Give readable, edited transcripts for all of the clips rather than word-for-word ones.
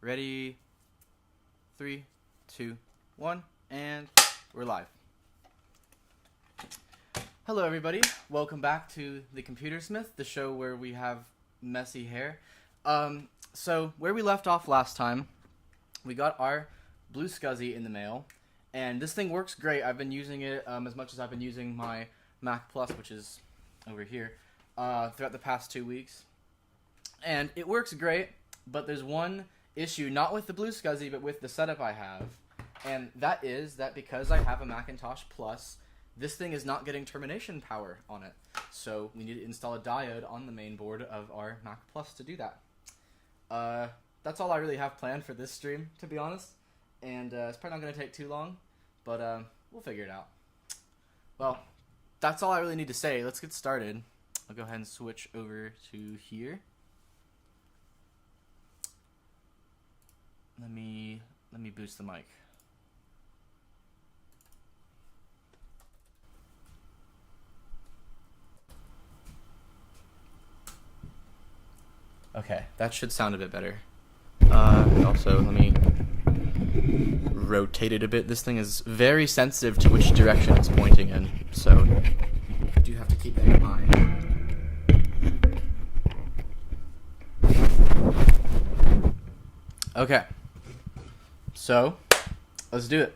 Ready? 3, 2, 1, and we're live. Hello everybody, welcome back to the ComputerSmith, the show where we have messy hair. So where we left off last time, we got our BlueSCSI in the mail, and this thing works great. I've been using it as much as I've been using my Mac Plus, which is over here, throughout the past 2 weeks. And it works great, but there's one issue, not with the BlueSCSI, but with the setup I have. And that is that because I have a Macintosh Plus, this thing is not getting termination power on it. So we need to install a diode on the main board of our Mac Plus to do that. That's all I really have planned for this stream, to be honest. And it's probably not going to take too long, but we'll figure it out. Well, that's all I really need to say. Let's get started. I'll go ahead and switch over to here. Let me boost the mic. Okay, that should sound a bit better. Also, let me rotate it a bit. This thing is very sensitive to which direction it's pointing in, so I do have to keep that in mind. Okay, so let's do it.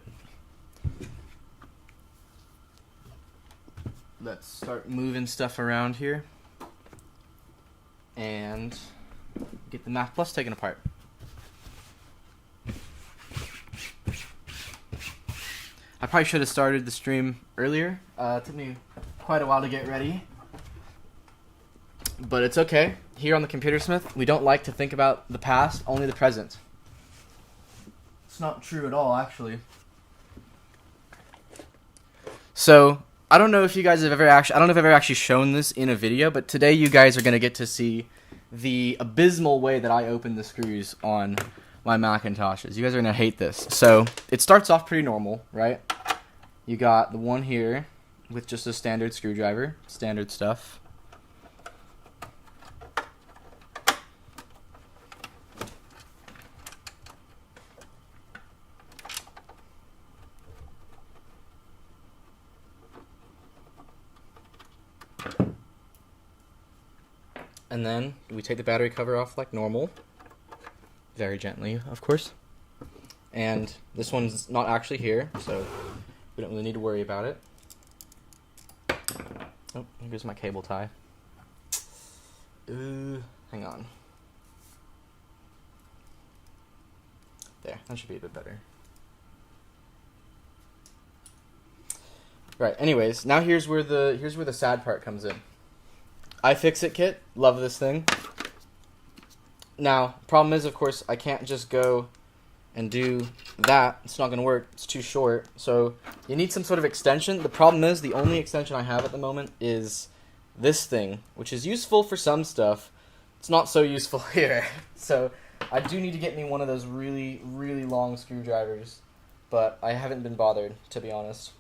Let's start moving stuff around here and get the Mac Plus taken apart. I probably should have started the stream earlier. It took me quite a while to get ready, but it's okay. Here on the ComputerSmith, we don't like to think about the past, only the present. It's not true at all, actually. So, I don't know if you guys have ever actually, I don't know if I've ever actually shown this in a video, but today you guys are going to get to see the abysmal way that I open the screws on my Macintoshes. You guys are going to hate this. So, it starts off pretty normal, right? You got the one here with just a standard screwdriver, standard stuff. And then we take the battery cover off like normal. Very gently, of course. And this one's not actually here, so we don't really need to worry about it. Oh, here goes my cable tie. Hang on. There, that should be a bit better. Right, anyways, now here's where the sad part comes in. iFixit kit, love this thing. Now, problem is, of course, I can't just go and do that. It's not going to work. It's too short. So you need some sort of extension. The problem is, the only extension I have at the moment is this thing, which is useful for some stuff. It's not so useful here. So I do need to get me one of those really, really long screwdrivers, but I haven't been bothered, to be honest.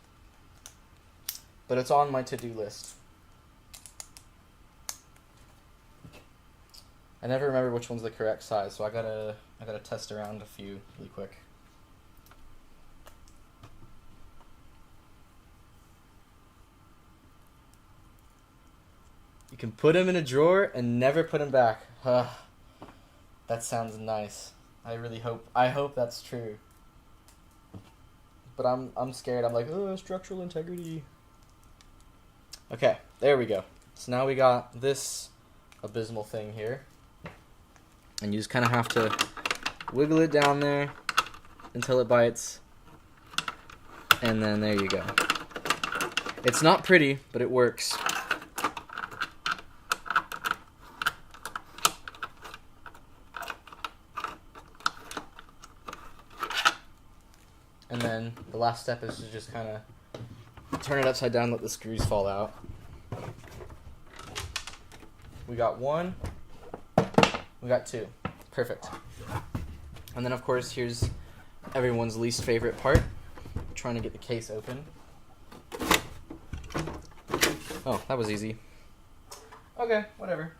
But it's on my to-do list. I never remember which one's the correct size, so I gotta test around a few really quick. You can put them in a drawer and never put them back. That sounds nice. I hope that's true. But I'm scared. I'm like, oh, structural integrity. Okay, there we go. So now we got this abysmal thing here. And you just kind of have to wiggle it down there until it bites. And then there you go. It's not pretty, but it works. And then the last step is to just kind of turn it upside down, let the screws fall out. We got one. We got two. Perfect. And then, of course, here's everyone's least favorite part. Trying to get the case open. Oh, that was easy. Okay, whatever.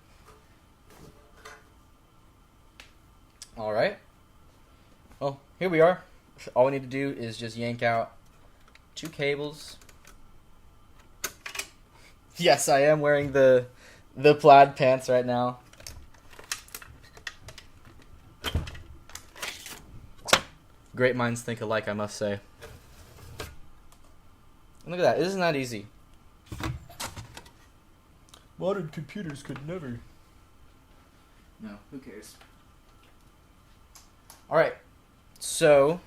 Alright. Well, here we are. All we need to do is just yank out 2 cables. Yes, I am wearing the plaid pants right now. Great minds think alike, I must say. And look at that, isn't that easy? Modern computers could never. No, who cares? Alright, so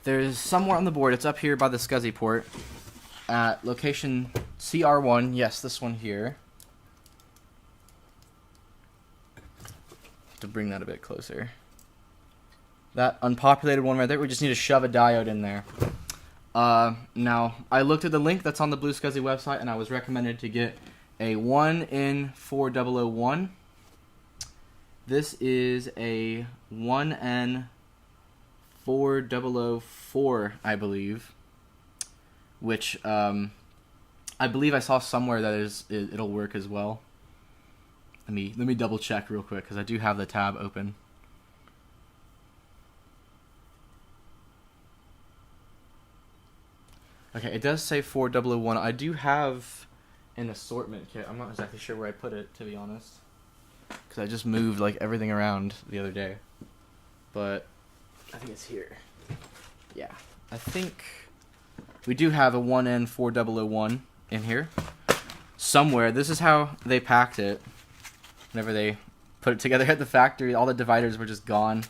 there's somewhere on the board, it's up here by the SCSI port, at location CR1, yes, this one here. To bring that a bit closer. That unpopulated one right there, we just need to shove a diode in there. Now, I looked at the link that's on the BlueSCSI website, and I was recommended to get a 1N4001. This is a 1N4004, I believe, which I believe I saw somewhere that it'll work as well. Let me double check real quick because I do have the tab open. Okay, it does say 4001. I do have an assortment kit. I'm not exactly sure where I put it, to be honest, because I just moved like everything around the other day. But I think it's here. Yeah, I think we do have a 1N4001 in here somewhere. This is how they packed it. Whenever they put it together at the factory, all the dividers were just gone.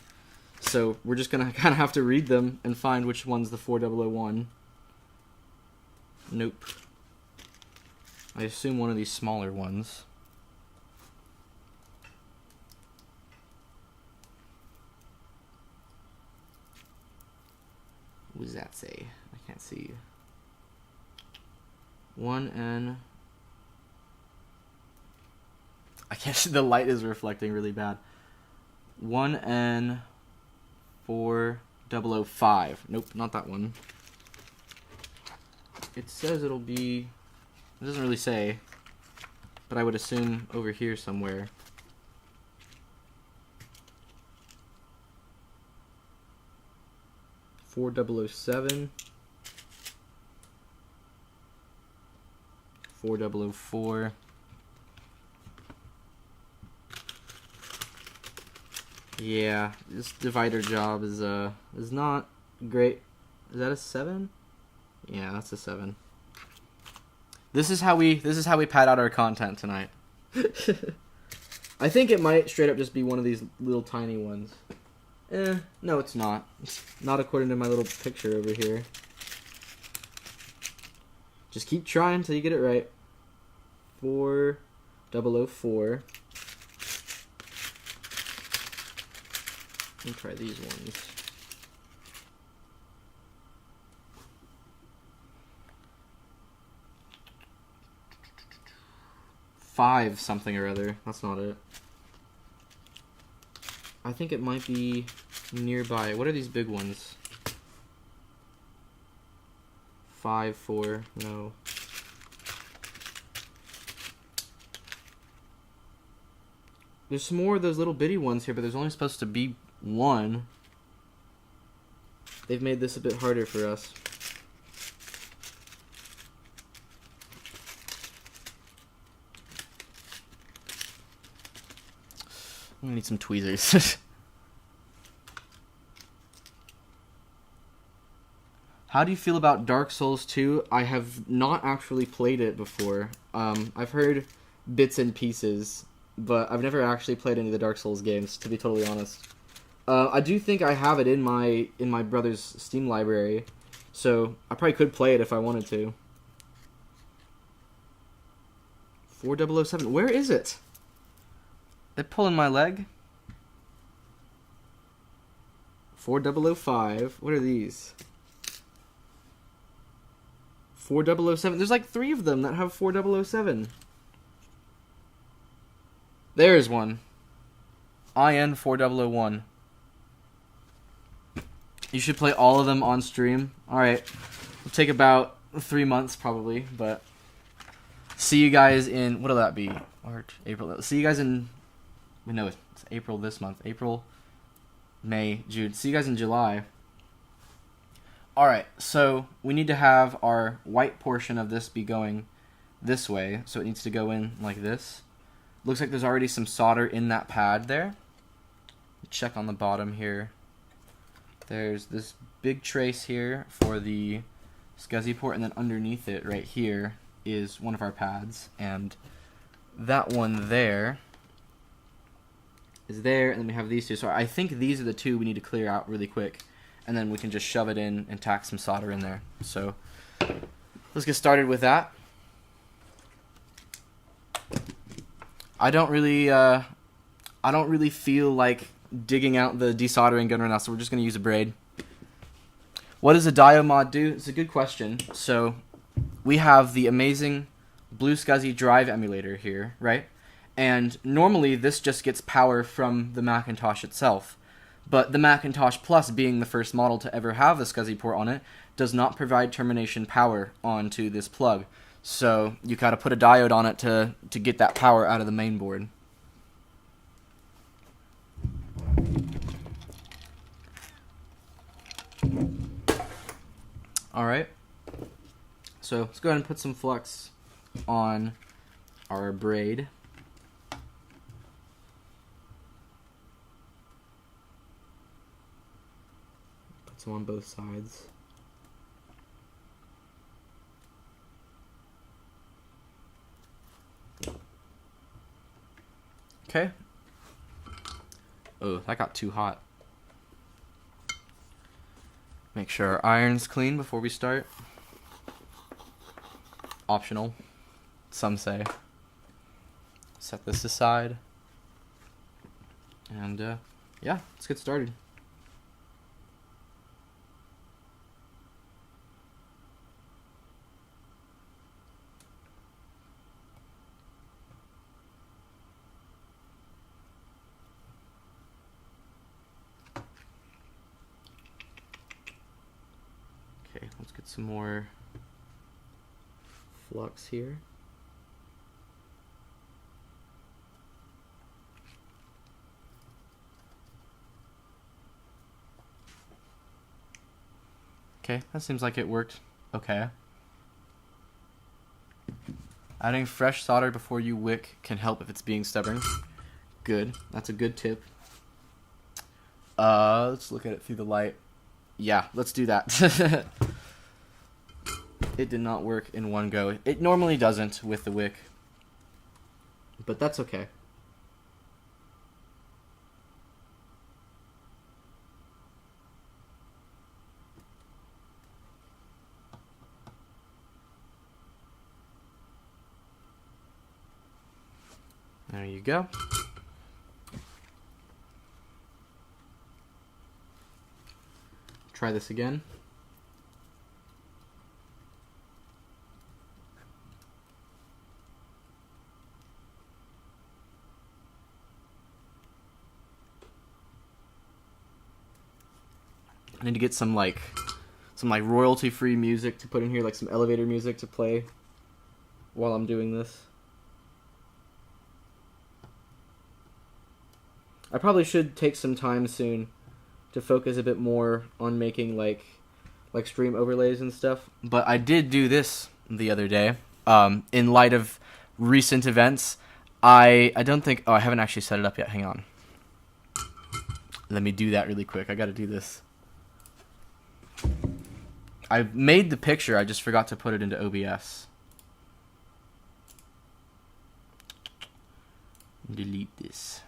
So we're just gonna kind of have to read them and find which one's the 4001. Nope. I assume one of these smaller ones. What does that say? I can't see. 1N. I can't see. The light is reflecting really bad. 1N4005. Nope, not that one. It says it'll be, it doesn't really say, but I would assume over here somewhere. $4007, $4004. Yeah, this divider job is not great. Is that a 7? Yeah, that's a 7. This is how we pad out our content tonight. I think it might straight up just be one of these little tiny ones. No, it's not. It's not according to my little picture over here. Just keep trying until you get it right. 4004. Let me try these ones. 5 something or other. That's not it. I think it might be nearby. What are these big ones? 5, 4, no. There's some more of those little bitty ones here, but there's only supposed to be one. They've made this a bit harder for us. I'm gonna need some tweezers. How do you feel about Dark Souls 2? I have not actually played it before. I've heard bits and pieces, but I've never actually played any of the Dark Souls games, to be totally honest. I do think I have it in my brother's Steam library, so I probably could play it if I wanted to. 4007. Where is it? They're pulling my leg. 4005. What are these? 4007. There's like 3 of them that have 4007. There's one. IN4001. You should play all of them on stream. Alright. It'll take about 3 months probably, but see you guys in, what'll that be? March, April. See you guys in, no, it's April this month. April May, June. See you guys in July. Alright, so we need to have our white portion of this be going this way. So it needs to go in like this. Looks like there's already some solder in that pad there. Check on the bottom here. There's this big trace here for the SCSI port, and then underneath it right here is one of our pads, and that one there is there, and then we have these two. So I think these are the two we need to clear out really quick, and then we can just shove it in and tack some solder in there. So let's get started with that. I don't really feel like digging out the desoldering gun right now, so we're just going to use a braid. What does a diode mod do? It's a good question. So we have the amazing BlueSCSI drive emulator here, right? And normally this just gets power from the Macintosh itself. But the Macintosh Plus, being the first model to ever have a SCSI port on it, does not provide termination power onto this plug. So you gotta put a diode on it to get that power out of the main board. Alright, so let's go ahead and put some flux on our braid. Put some on both sides. Okay. Oh, that got too hot. Make sure our iron's clean before we start. Optional, some say. Set this aside. And yeah, let's get started. Okay, let's get some more flux here. Okay, that seems like it worked okay. Adding fresh solder before you wick can help if it's being stubborn. Good, that's a good tip. Let's look at it through the light. Yeah, let's do that. It did not work in one go. It normally doesn't with the wick, but that's okay. There you go. Try this again. I need to get some royalty-free music to put in here, like some elevator music to play while I'm doing this. I probably should take some time soon to focus a bit more on making like stream overlays and stuff. But I did do this the other day. In light of recent events, I don't think... Oh, I haven't actually set it up yet. Hang on. Let me do that really quick. I gotta do this. I made the picture. I just forgot to put it into OBS. Delete this.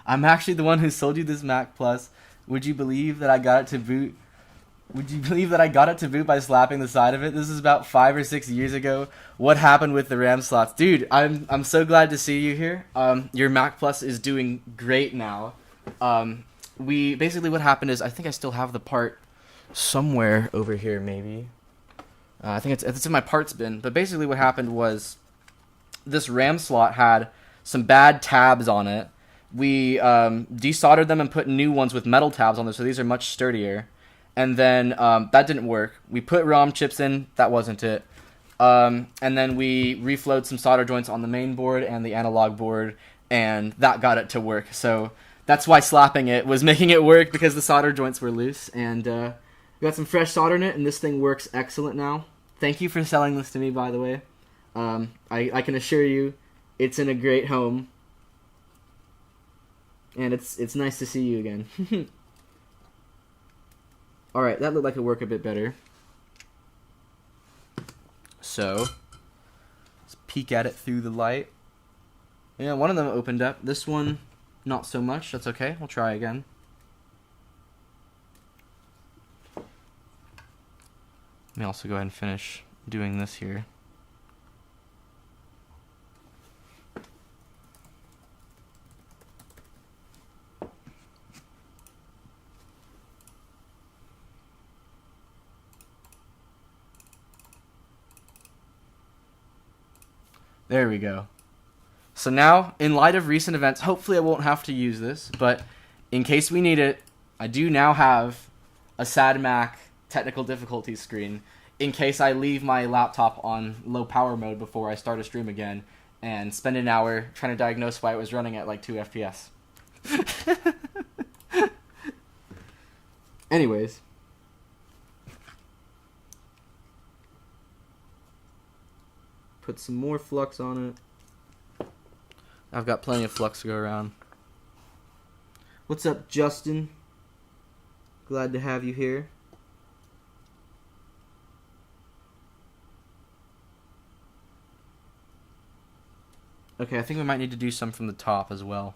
I'm actually the one who sold you this Mac Plus. Would you believe that I got it to boot? Would you believe that I got it to boot by slapping the side of it? This is about 5 or 6 years ago. What happened with the RAM slots? Dude, I'm so glad to see you here. Your Mac Plus is doing great now. Basically what happened is, I think I still have the part somewhere over here maybe. I think it's in my parts bin. But basically what happened was this RAM slot had some bad tabs on it. We desoldered them and put new ones with metal tabs on them, so these are much sturdier. And then that didn't work. We put ROM chips in, that wasn't it. And then we reflowed some solder joints on the main board and the analog board, and that got it to work. So that's why slapping it was making it work, because the solder joints were loose. And we got some fresh solder in it, and this thing works excellent now. Thank you for selling this to me, by the way. I can assure you it's in a great home. And it's nice to see you again. Alright, that looked like it would work a bit better. So, let's peek at it through the light. Yeah, one of them opened up. This one, not so much. That's okay. We'll try again. Let me also go ahead and finish doing this here. There we go. So now, in light of recent events, hopefully I won't have to use this, but in case we need it, I do now have a sad Mac technical difficulties screen in case I leave my laptop on low power mode before I start a stream again and spend an hour trying to diagnose why it was running at like 2 FPS. Anyways. Put some more flux on it. I've got plenty of flux to go around. What's up, Justin? Glad to have you here. Okay, I think we might need to do some from the top as well.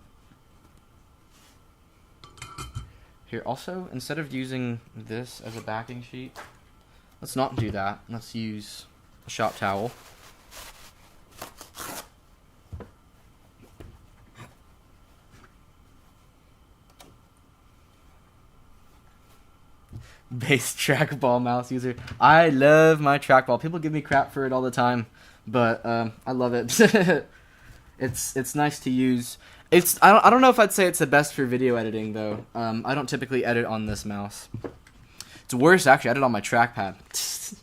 Here, also, instead of using this as a backing sheet, let's not do that. Let's use a shop towel. Base trackball mouse user. I love my trackball. People give me crap for it all the time, but I love it. It's nice to use. I don't know if I'd say it's the best for video editing though. I don't typically edit on this mouse. It's worse actually. I edit on my trackpad.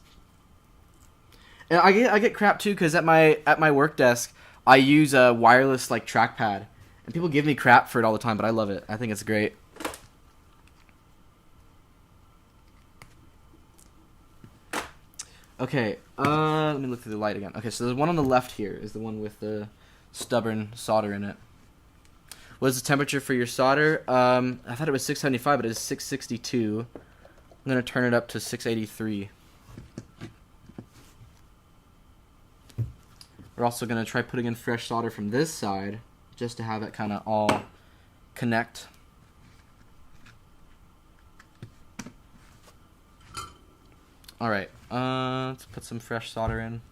And I get crap too because at my work desk I use a wireless like trackpad, and people give me crap for it all the time, but I love it. I think it's great. Okay, let me look through the light again. Okay, so there's one on the left here, is the one with the stubborn solder in it. What is the temperature for your solder? I thought it was 675, but it is 662. I'm going to turn it up to 683. We're also going to try putting in fresh solder from this side, just to have it kind of all connect. Alright, let's put some fresh solder in.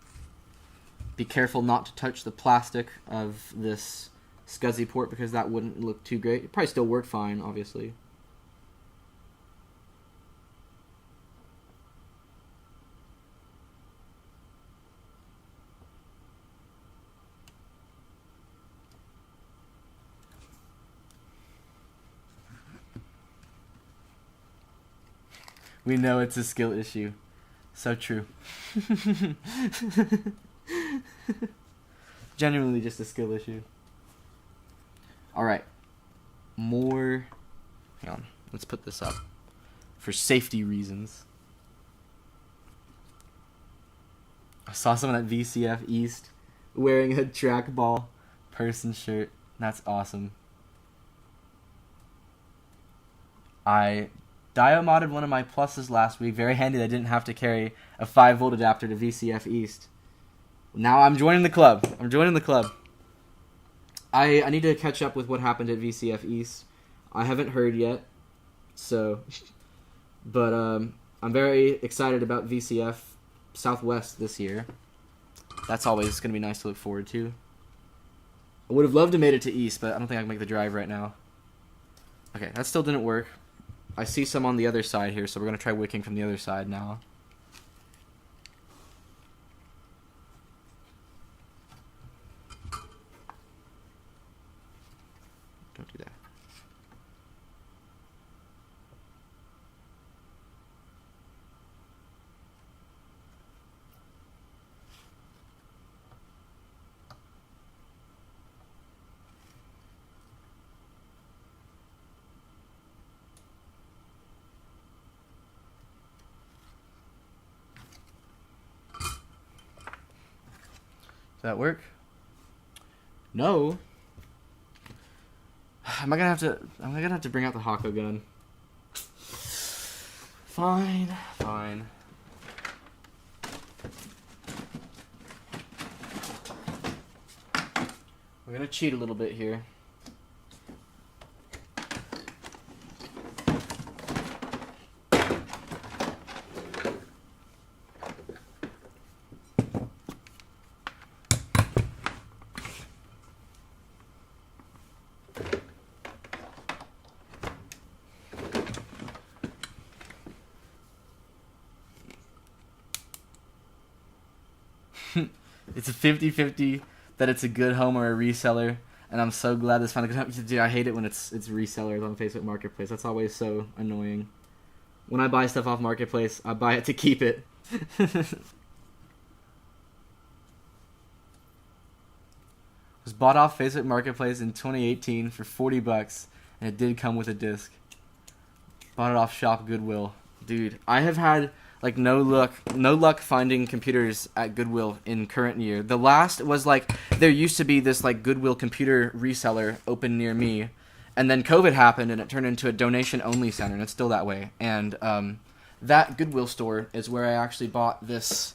Be careful not to touch the plastic of this SCSI port because that wouldn't look too great. It'd probably still work fine, obviously. We know it's a skill issue. So true. Genuinely just a skill issue. Alright. More. Hang on. Let's put this up. For safety reasons. I saw someone at VCF East wearing a trackball person shirt. That's awesome. I modded one of my pluses last week. Very handy that I didn't have to carry a 5-volt adapter to VCF East. Now I'm joining the club. I need to catch up with what happened at VCF East. I haven't heard yet. So, but I'm very excited about VCF Southwest this year. That's always going to be nice to look forward to. I would have loved to made it to East, but I don't think I can make the drive right now. Okay, that still didn't work. I see some on the other side here, so we're going to try wicking from the other side now. Don't do that. that work? No. I'm gonna have to bring out the Hako gun. Fine. We're gonna cheat a little bit here. It's a 50-50 that it's a good home or a reseller, and I'm so glad this finally comes out. Dude, I hate it when it's resellers on Facebook Marketplace. That's always so annoying. When I buy stuff off Marketplace, I buy it to keep it. Was bought off Facebook Marketplace in 2018 for $40, and it did come with a disc. Bought it off Shop Goodwill. Dude, I have had like no luck finding computers at Goodwill in current year. The last was like there used to be this like Goodwill computer reseller open near me, and then COVID happened and it turned into a donation only center, and it's still that way. And that Goodwill store is where I actually bought this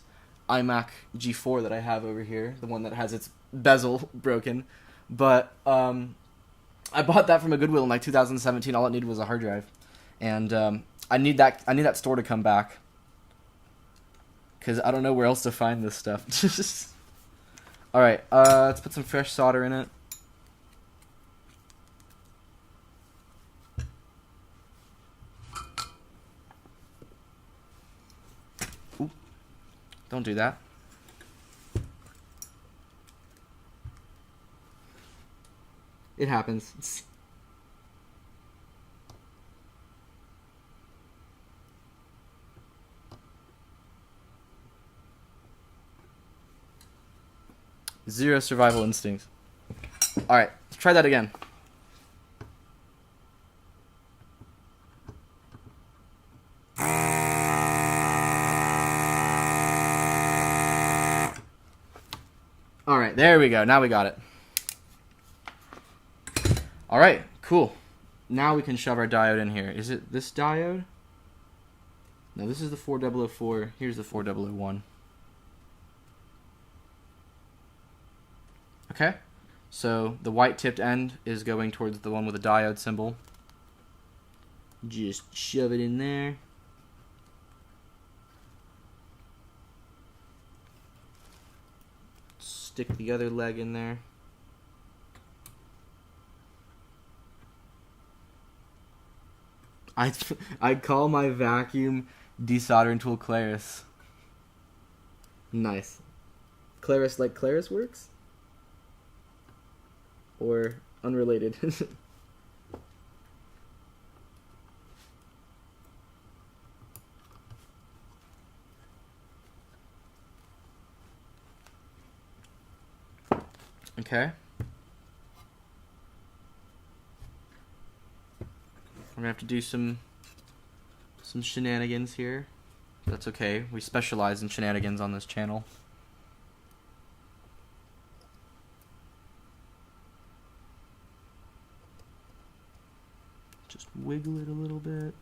iMac G4 that I have over here, the one that has its bezel broken. But I bought that from a Goodwill in like 2017. All it needed was a hard drive, and I need that store to come back, because I don't know where else to find this stuff. Alright, let's put some fresh solder in it. Ooh, don't do that. It happens. Zero survival instincts. Alright, let's try that again. Alright, there we go. Now we got it. Alright, cool. Now we can shove our diode in here. Is it this diode? No, this is the 4004. Here's the 4001. Okay, so the white tipped end is going towards the one with the diode symbol. Just shove it in there. Stick the other leg in there. I call my vacuum desoldering tool Claris. Nice. Claris like Claris works? Or unrelated? Okay. We're gonna have to do some shenanigans here. That's okay. We specialize in shenanigans on this channel. Just wiggle it a little bit.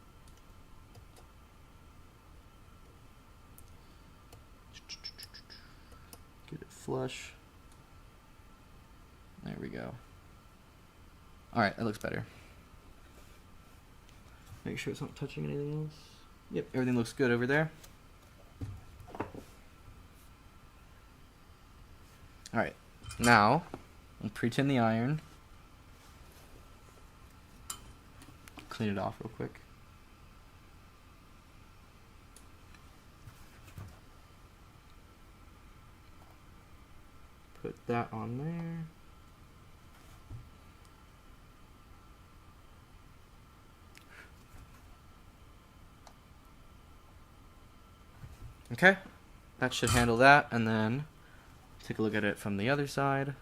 Get it flush. There we go. Alright, that looks better. Make sure it's not touching anything else. Yep, everything looks good over there. Alright, now we'll pre-tin the iron. Clean it off real quick. Put that on there. Okay, that should handle that, and then take a look at it from the other side.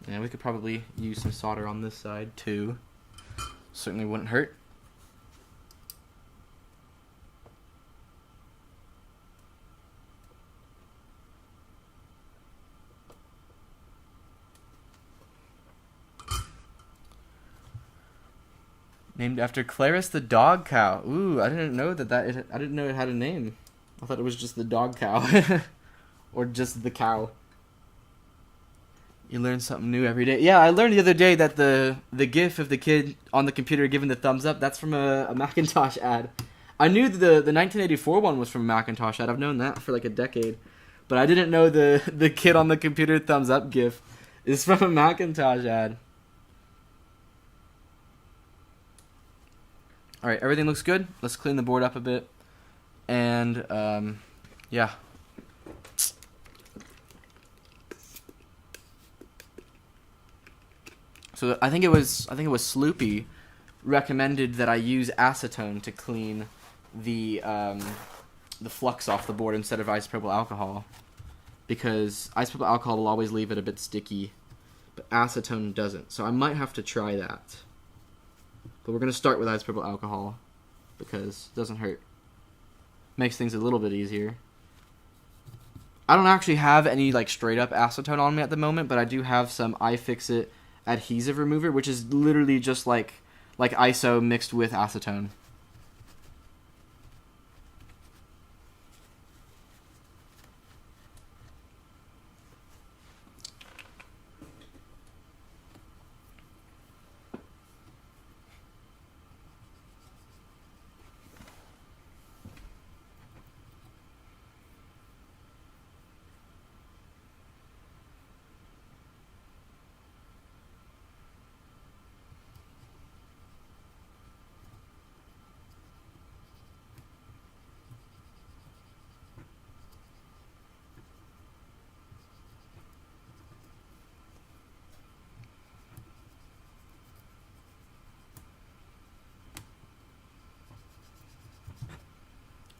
And we could probably use some solder on this side too. Certainly wouldn't hurt. Named after Clarice the dog cow. Ooh, I didn't know I didn't know it had a name. I thought it was just the dog cow. Or just the cow. You learn something new every day. Yeah, I learned the other day that the gif of the kid on the computer giving the thumbs up, that's from a Macintosh ad. I knew the 1984 one was from a Macintosh ad. I've known that for like a decade. But I didn't know the kid on the computer thumbs up gif is from a Macintosh ad. Alright, everything looks good. Let's clean the board up a bit. And, yeah. So I think it was Sloopy recommended that I use acetone to clean the flux off the board instead of isopropyl alcohol, because isopropyl alcohol will always leave it a bit sticky, but acetone doesn't. So I might have to try that. But we're gonna start with isopropyl alcohol because it doesn't hurt. Makes things a little bit easier. I don't actually have any like straight up acetone on me at the moment, but I do have some iFixit adhesive remover, which is literally just like ISO mixed with acetone.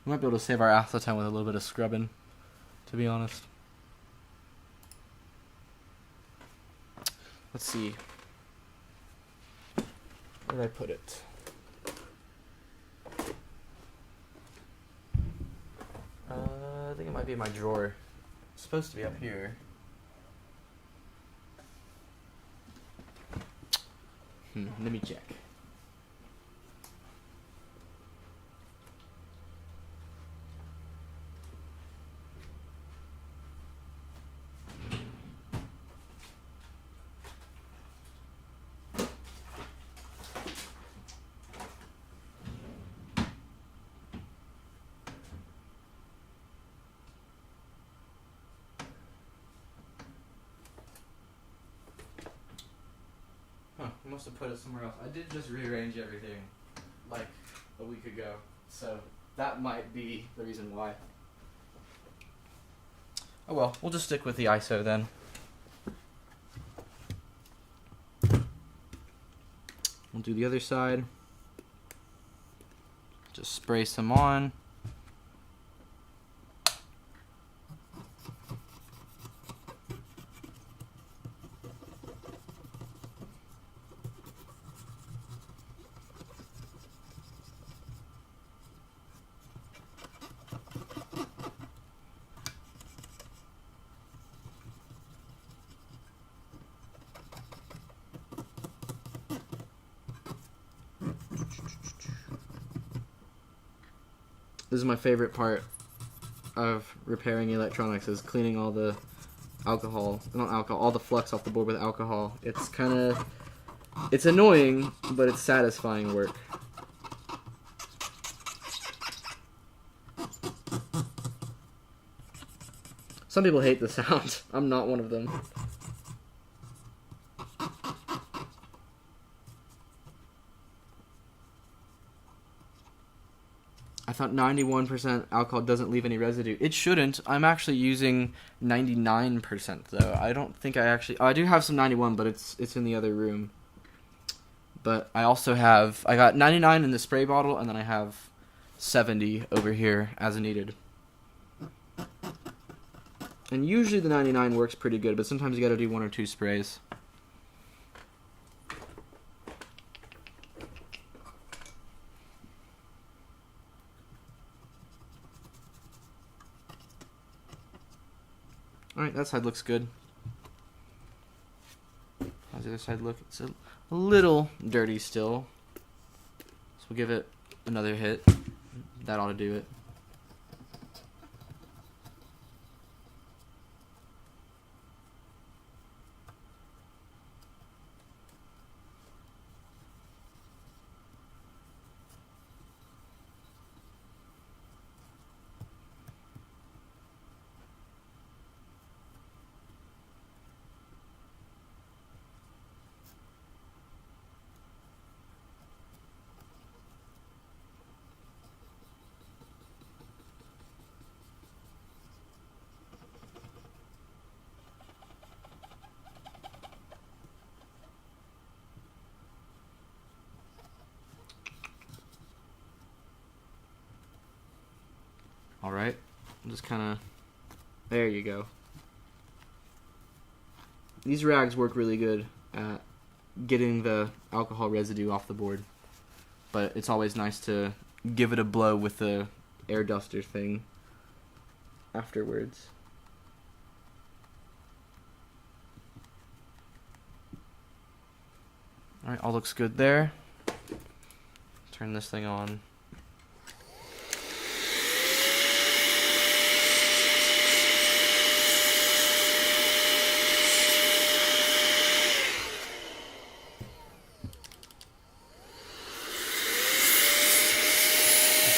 We might be able to save our acetone with a little bit of scrubbing, to be honest. Let's see. Where did I put it? I think it might be in my drawer. It's supposed to be up here. Let me check. I must have put it somewhere else. I did just rearrange everything like a week ago, so that might be the reason why. Oh well, we'll just stick with the ISO then. We'll do the other side. Just spray some on. This is my favorite part of repairing electronics, is cleaning all the all the flux off the board with alcohol. It's annoying, but it's satisfying work. Some people hate the sound. I'm not one of them. I thought 91% alcohol doesn't leave any residue. It shouldn't. I'm actually using 99% though. I don't think I actually... Oh, I do have some 91, but it's in the other room. But I also have... I got 99 in the spray bottle, and then I have 70 over here as needed. And usually the 99 works pretty good, but sometimes you gotta do 1 or 2 sprays. Alright, that side looks good. How's the other side look? It's a little dirty still. we'll give it another hit. That ought to do it. Alright, just kind of, there you go. These rags work really good at getting the alcohol residue off the board, but it's always nice to give it a blow with the air duster thing afterwards. Alright, all looks good there. Turn this thing on.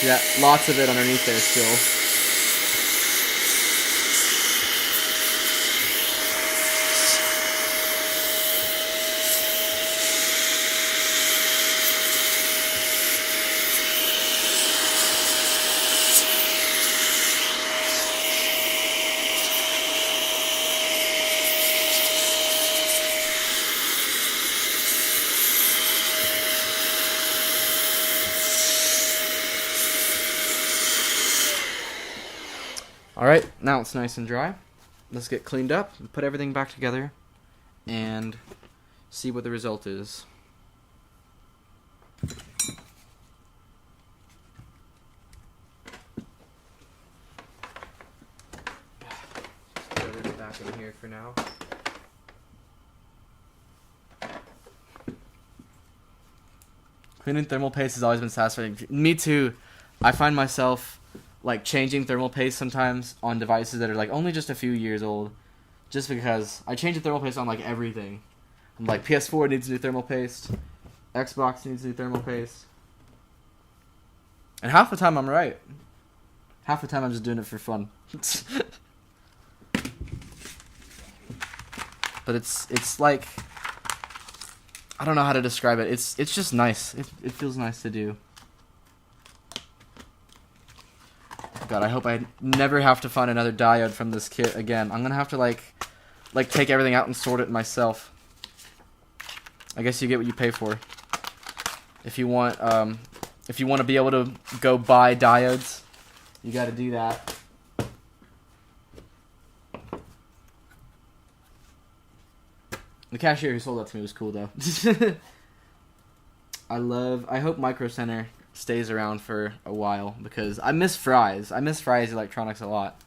Yeah, lots of it underneath there still. Alright, now it's nice and dry. Let's get cleaned up, and put everything back together, and see what the result is. Just put everything back in here for now. Cleaning thermal paste has always been satisfying. Me too. I find myself like changing thermal paste sometimes on devices that are like only just a few years old, just because I change the thermal paste on like everything. I'm like, PS4 needs new thermal paste, Xbox needs new thermal paste, and half the time I'm right. Half the time I'm just doing it for fun. But it's like, I don't know how to describe it. It's just nice. It feels nice to do. God, I hope I never have to find another diode from this kit again. I'm gonna have to like take everything out and sort it myself. I guess you get what you pay for. If you want to be able to go buy diodes, you got to do that. The cashier who sold that to me was cool though. I hope Micro Center stays around for a while because I miss Fry's. I miss Fry's Electronics a lot.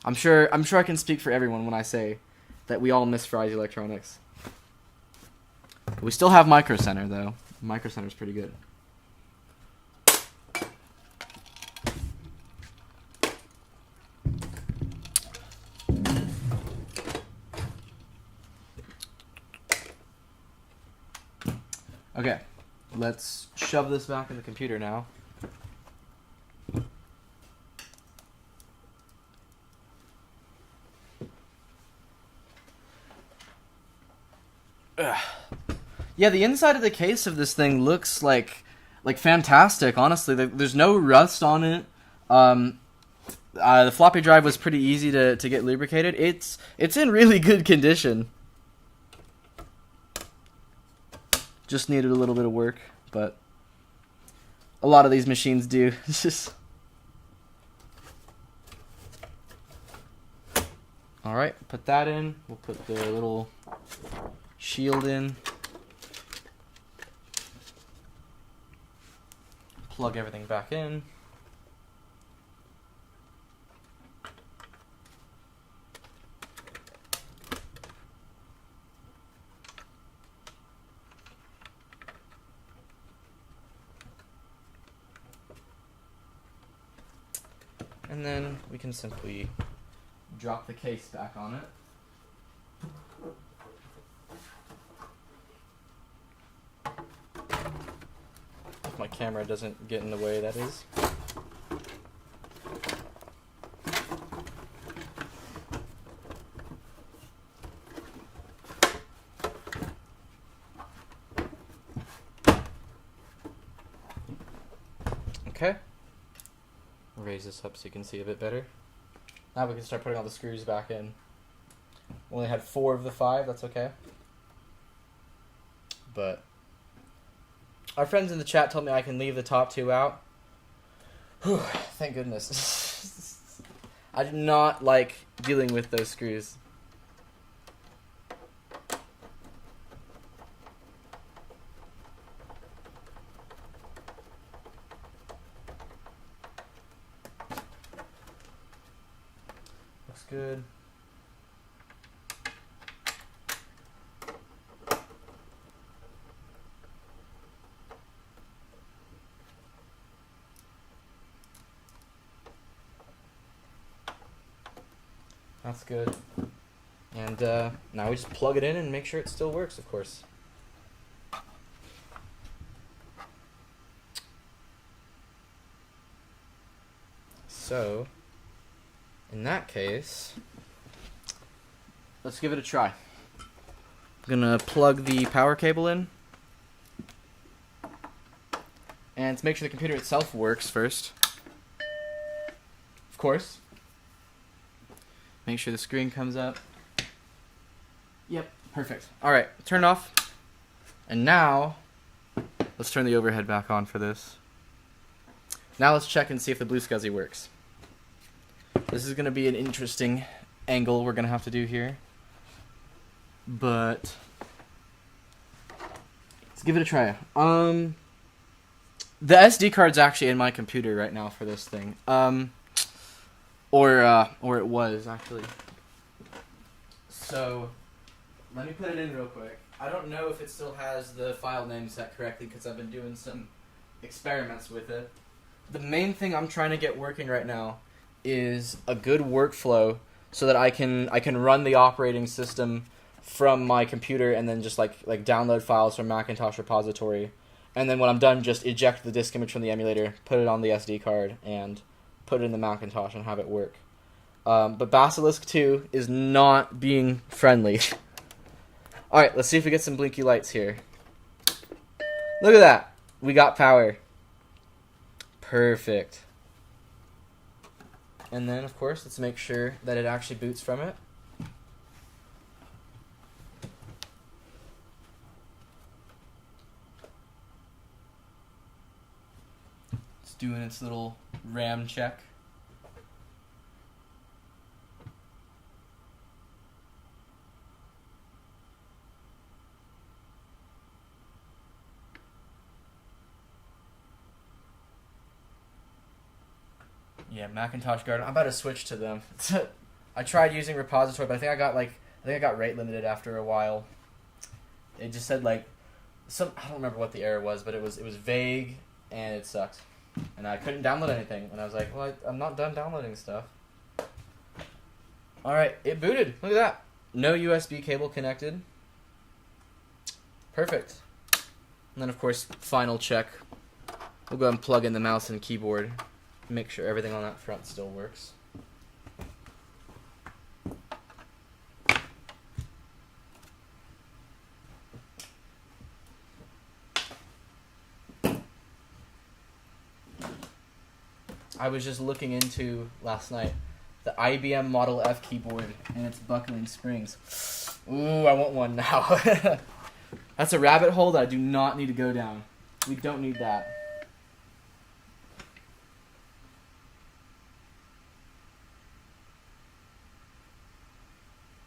I'm sure I can speak for everyone when I say that we all miss Fry's Electronics. We still have Micro Center though. Micro Center's pretty good. Okay, let's shove this back in the computer now. Ugh. Yeah, the inside of the case of this thing looks like fantastic, honestly. There's no rust on it. The floppy drive was pretty easy to get lubricated. It's in really good condition. Just needed a little bit of work, but a lot of these machines do. It's just... Alright, put that in. We'll put the little shield in. Plug everything back in. And then we can simply drop the case back on it. If my camera doesn't get in the way, that is. Okay. Raise this up so you can see a bit better. Now we can start putting all the screws back in. Only had 4 of the 5, that's okay. But our friends in the chat told me I can leave the top 2 out. Whew, thank goodness. I do not like dealing with those screws. Looks good. That's good. And now we just plug it in and make sure it still works, of course. So, in that case, let's give it a try. I'm gonna plug the power cable in. And to make sure the computer itself works first, of course. Make sure the screen comes up. Yep, perfect. Alright, turn it off. And now, let's turn the overhead back on for this. Now let's check and see if the BlueSCSI works. This is going to be an interesting angle we're going to have to do here. But let's give it a try. The SD card's actually in my computer right now for this thing. Or it was, actually. So, let me put it in real quick. I don't know if it still has the file name set correctly because I've been doing some experiments with it. The main thing I'm trying to get working right now is a good workflow so that I can run the operating system from my computer and then just like download files from Macintosh repository. And then when I'm done, just eject the disk image from the emulator, put it on the SD card, and put it in the Macintosh and have it work. But Basilisk 2 is not being friendly. Alright, let's see if we get some blinky lights here. Look at that! We got power. Perfect. And then, of course, let's make sure that it actually boots from it. It's doing its little RAM check. Yeah, Macintosh Garden. I'm about to switch to them. I tried using repository, but I think I got rate limited after a while. It just said I don't remember what the error was, but it was vague and it sucked. And I couldn't download anything. And I was like, well, I'm not done downloading stuff. Alright, it booted. Look at that. No USB cable connected. Perfect. And then, of course, final check. We'll go ahead and plug in the mouse and keyboard. Make sure everything on that front still works. I was just looking into last night the IBM Model F keyboard and its buckling springs. Ooh, I want one now. That's a rabbit hole that I do not need to go down. We don't need that.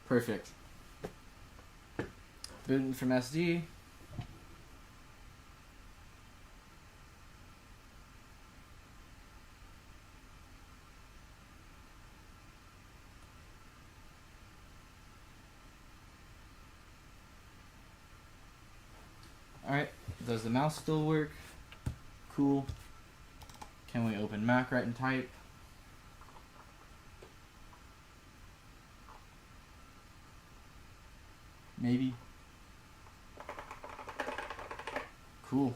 Perfect. Booting from SD. Alright, does the mouse still work? Cool. Can we open Mac, write, and type? maybe. Cool.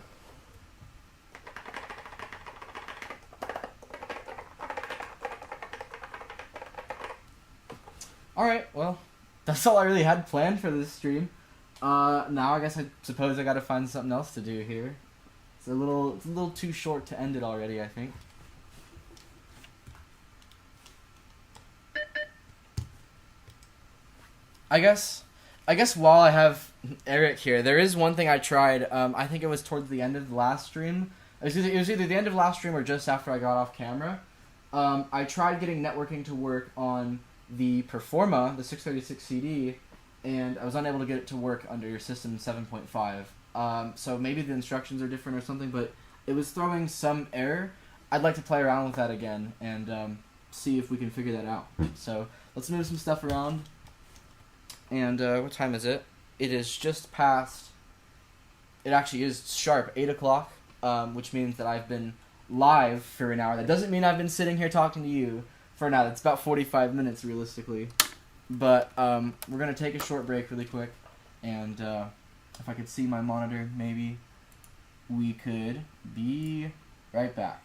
Alright, well, that's all I really had planned for this stream. Now I guess I suppose I gotta find something else to do here. It's a little too short to end it already, I think. I guess while I have Eric here, there is one thing I tried. I think it was towards the end of the last stream. It was either the end of last stream or just after I got off camera. I tried getting networking to work on the Performa, the 636 CD, and I was unable to get it to work under your system 7.5. So maybe the instructions are different or something, but it was throwing some error. I'd like to play around with that again and see if we can figure that out. So let's move some stuff around. And what time is it? It is just past. It actually is sharp 8 o'clock, which means that I've been live for an hour. That doesn't mean I've been sitting here talking to you for an hour. It's about 45 minutes realistically. But we're gonna take a short break really quick, and if I could see my monitor, maybe we could be right back.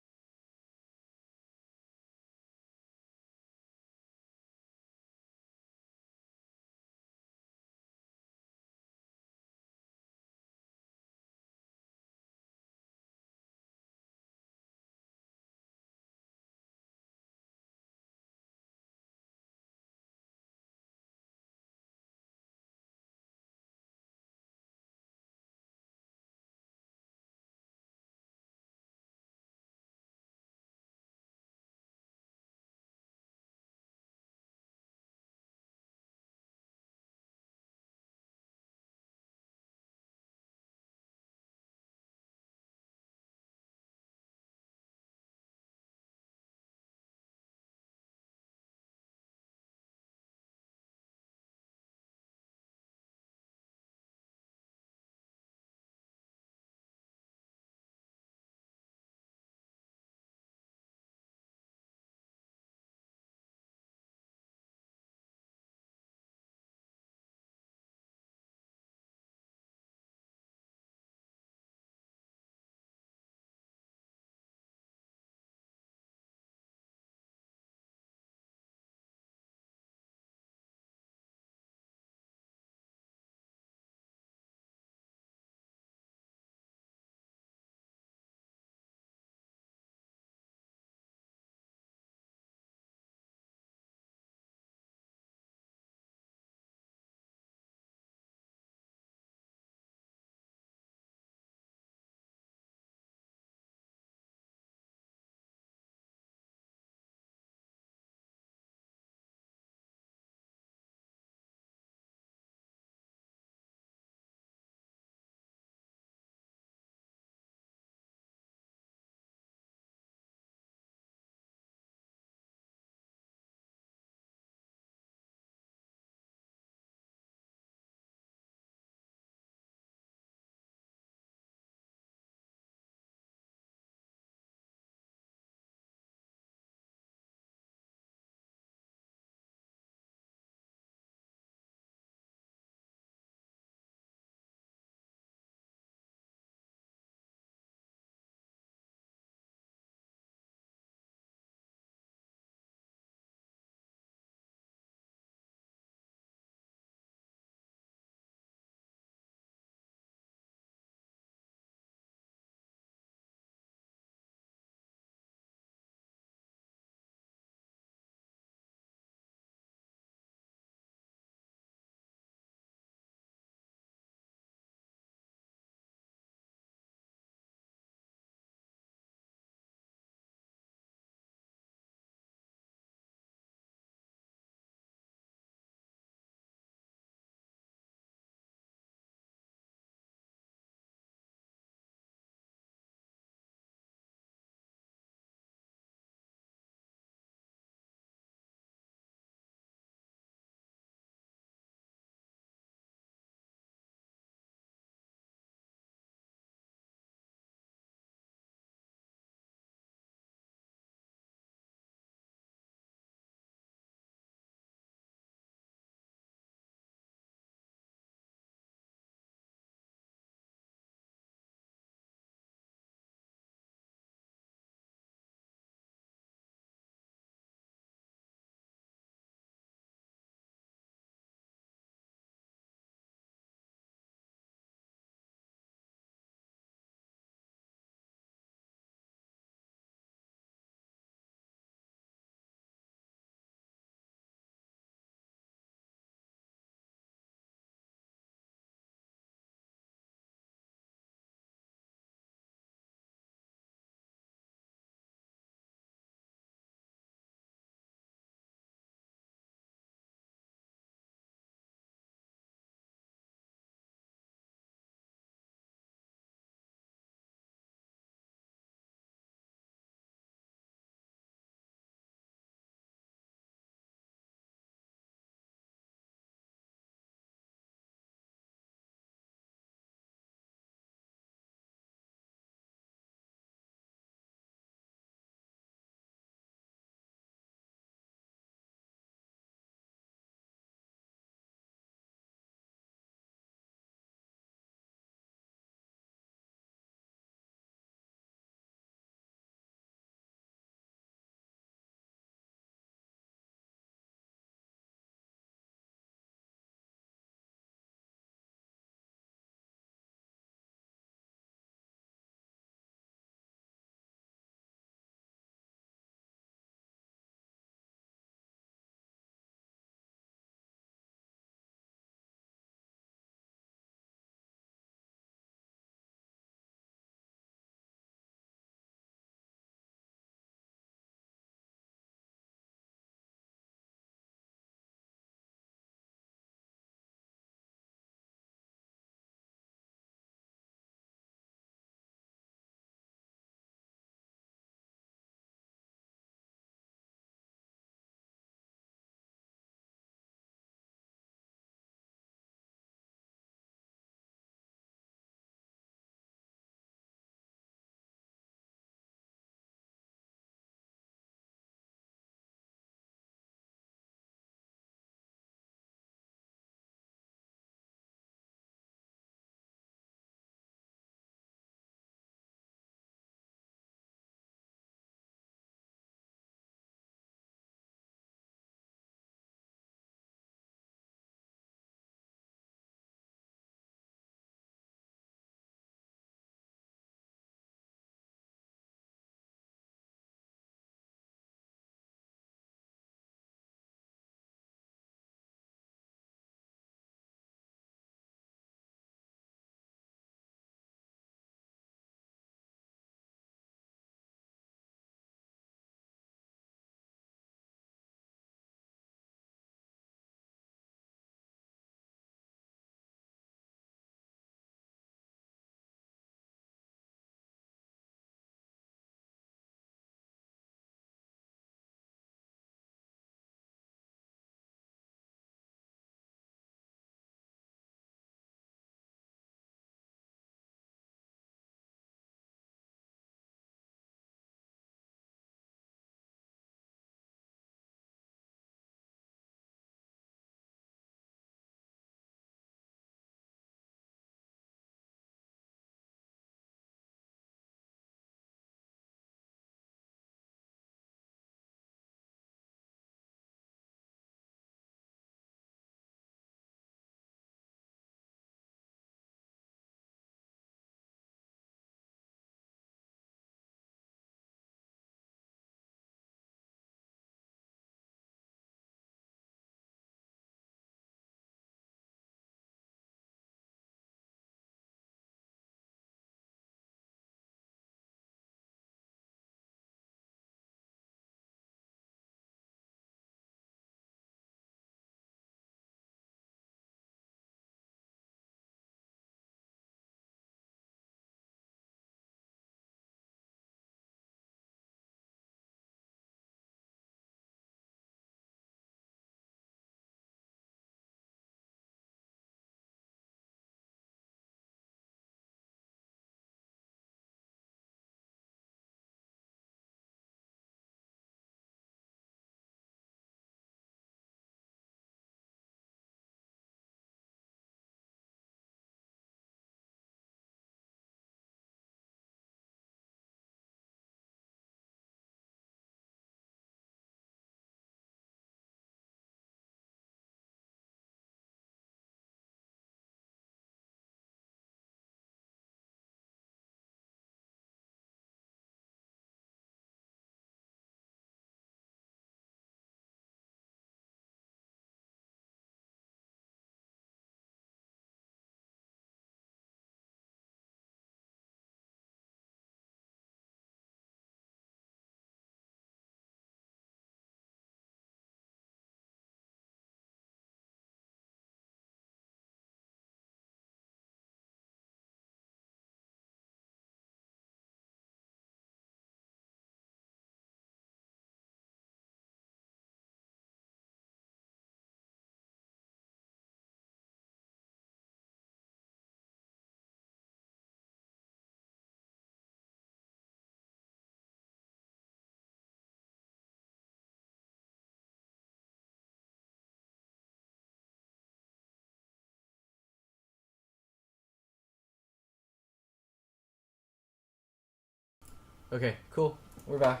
Okay, cool. We're back.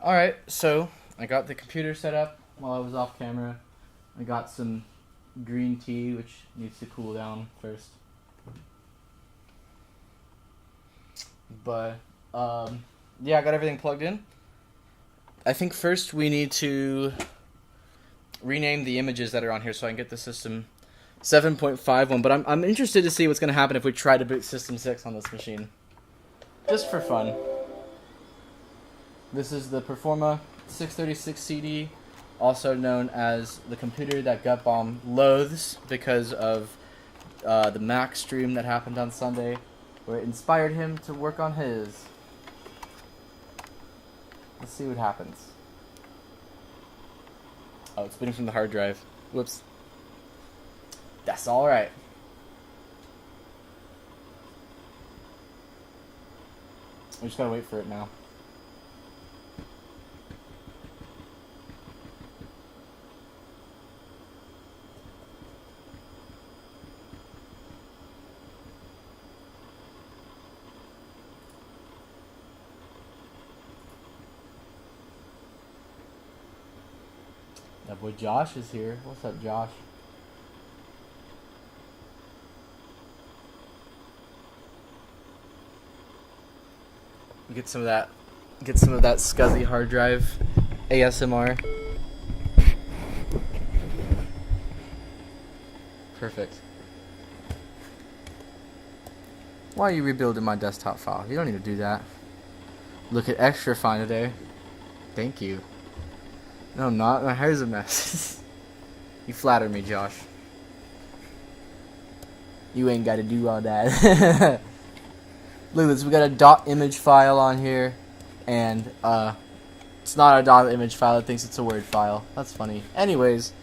Alright, so I got the computer set up while I was off camera. I got some green tea, which needs to cool down first. But, yeah, I got everything plugged in. I think first we need to rename the images that are on here so I can get the system 7.51. But I'm interested to see what's going to happen if we try to boot System 6 on this machine. Just for fun. This is the Performa 636 CD, also known as the computer that Gutbaum loathes because of the Mac stream that happened on Sunday, where it inspired him to work on his. Let's see what happens. Oh, it's booting from the hard drive. Whoops. That's alright. We just gotta wait for it now. That boy Josh is here. What's up, Josh? Get some of that SCSI hard drive ASMR. Perfect. Why are you rebuilding my desktop file? You don't need to do that. Look at extra fine today. Thank you. No, I'm not. My hair's a mess. You flatter me, Josh. You ain't got to do all that. Look at this. We got a dot image file on here, and it's not a dot image file. It thinks it's a Word file. That's funny. Anyways,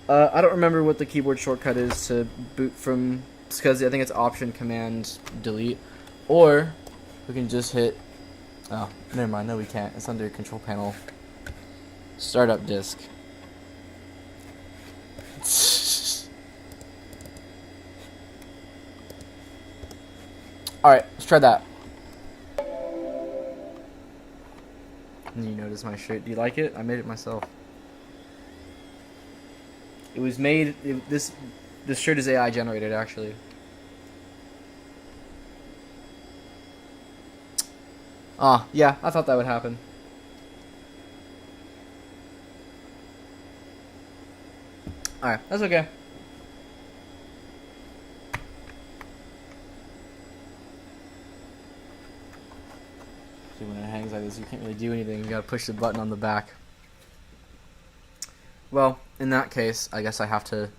I don't remember what the keyboard shortcut is to boot from SCSI. I think it's Option Command Delete, or we can just hit. Oh, never mind. No, we can't. It's under Control Panel. Startup disk. Alright, let's try that. You notice my shirt. Do you like it? I made it myself. It was made... This shirt is AI generated, actually. Yeah, I thought that would happen. Alright, that's okay. See, when it hangs like this, you can't really do anything. You gotta push the button on the back. Well, in that case, I guess I have to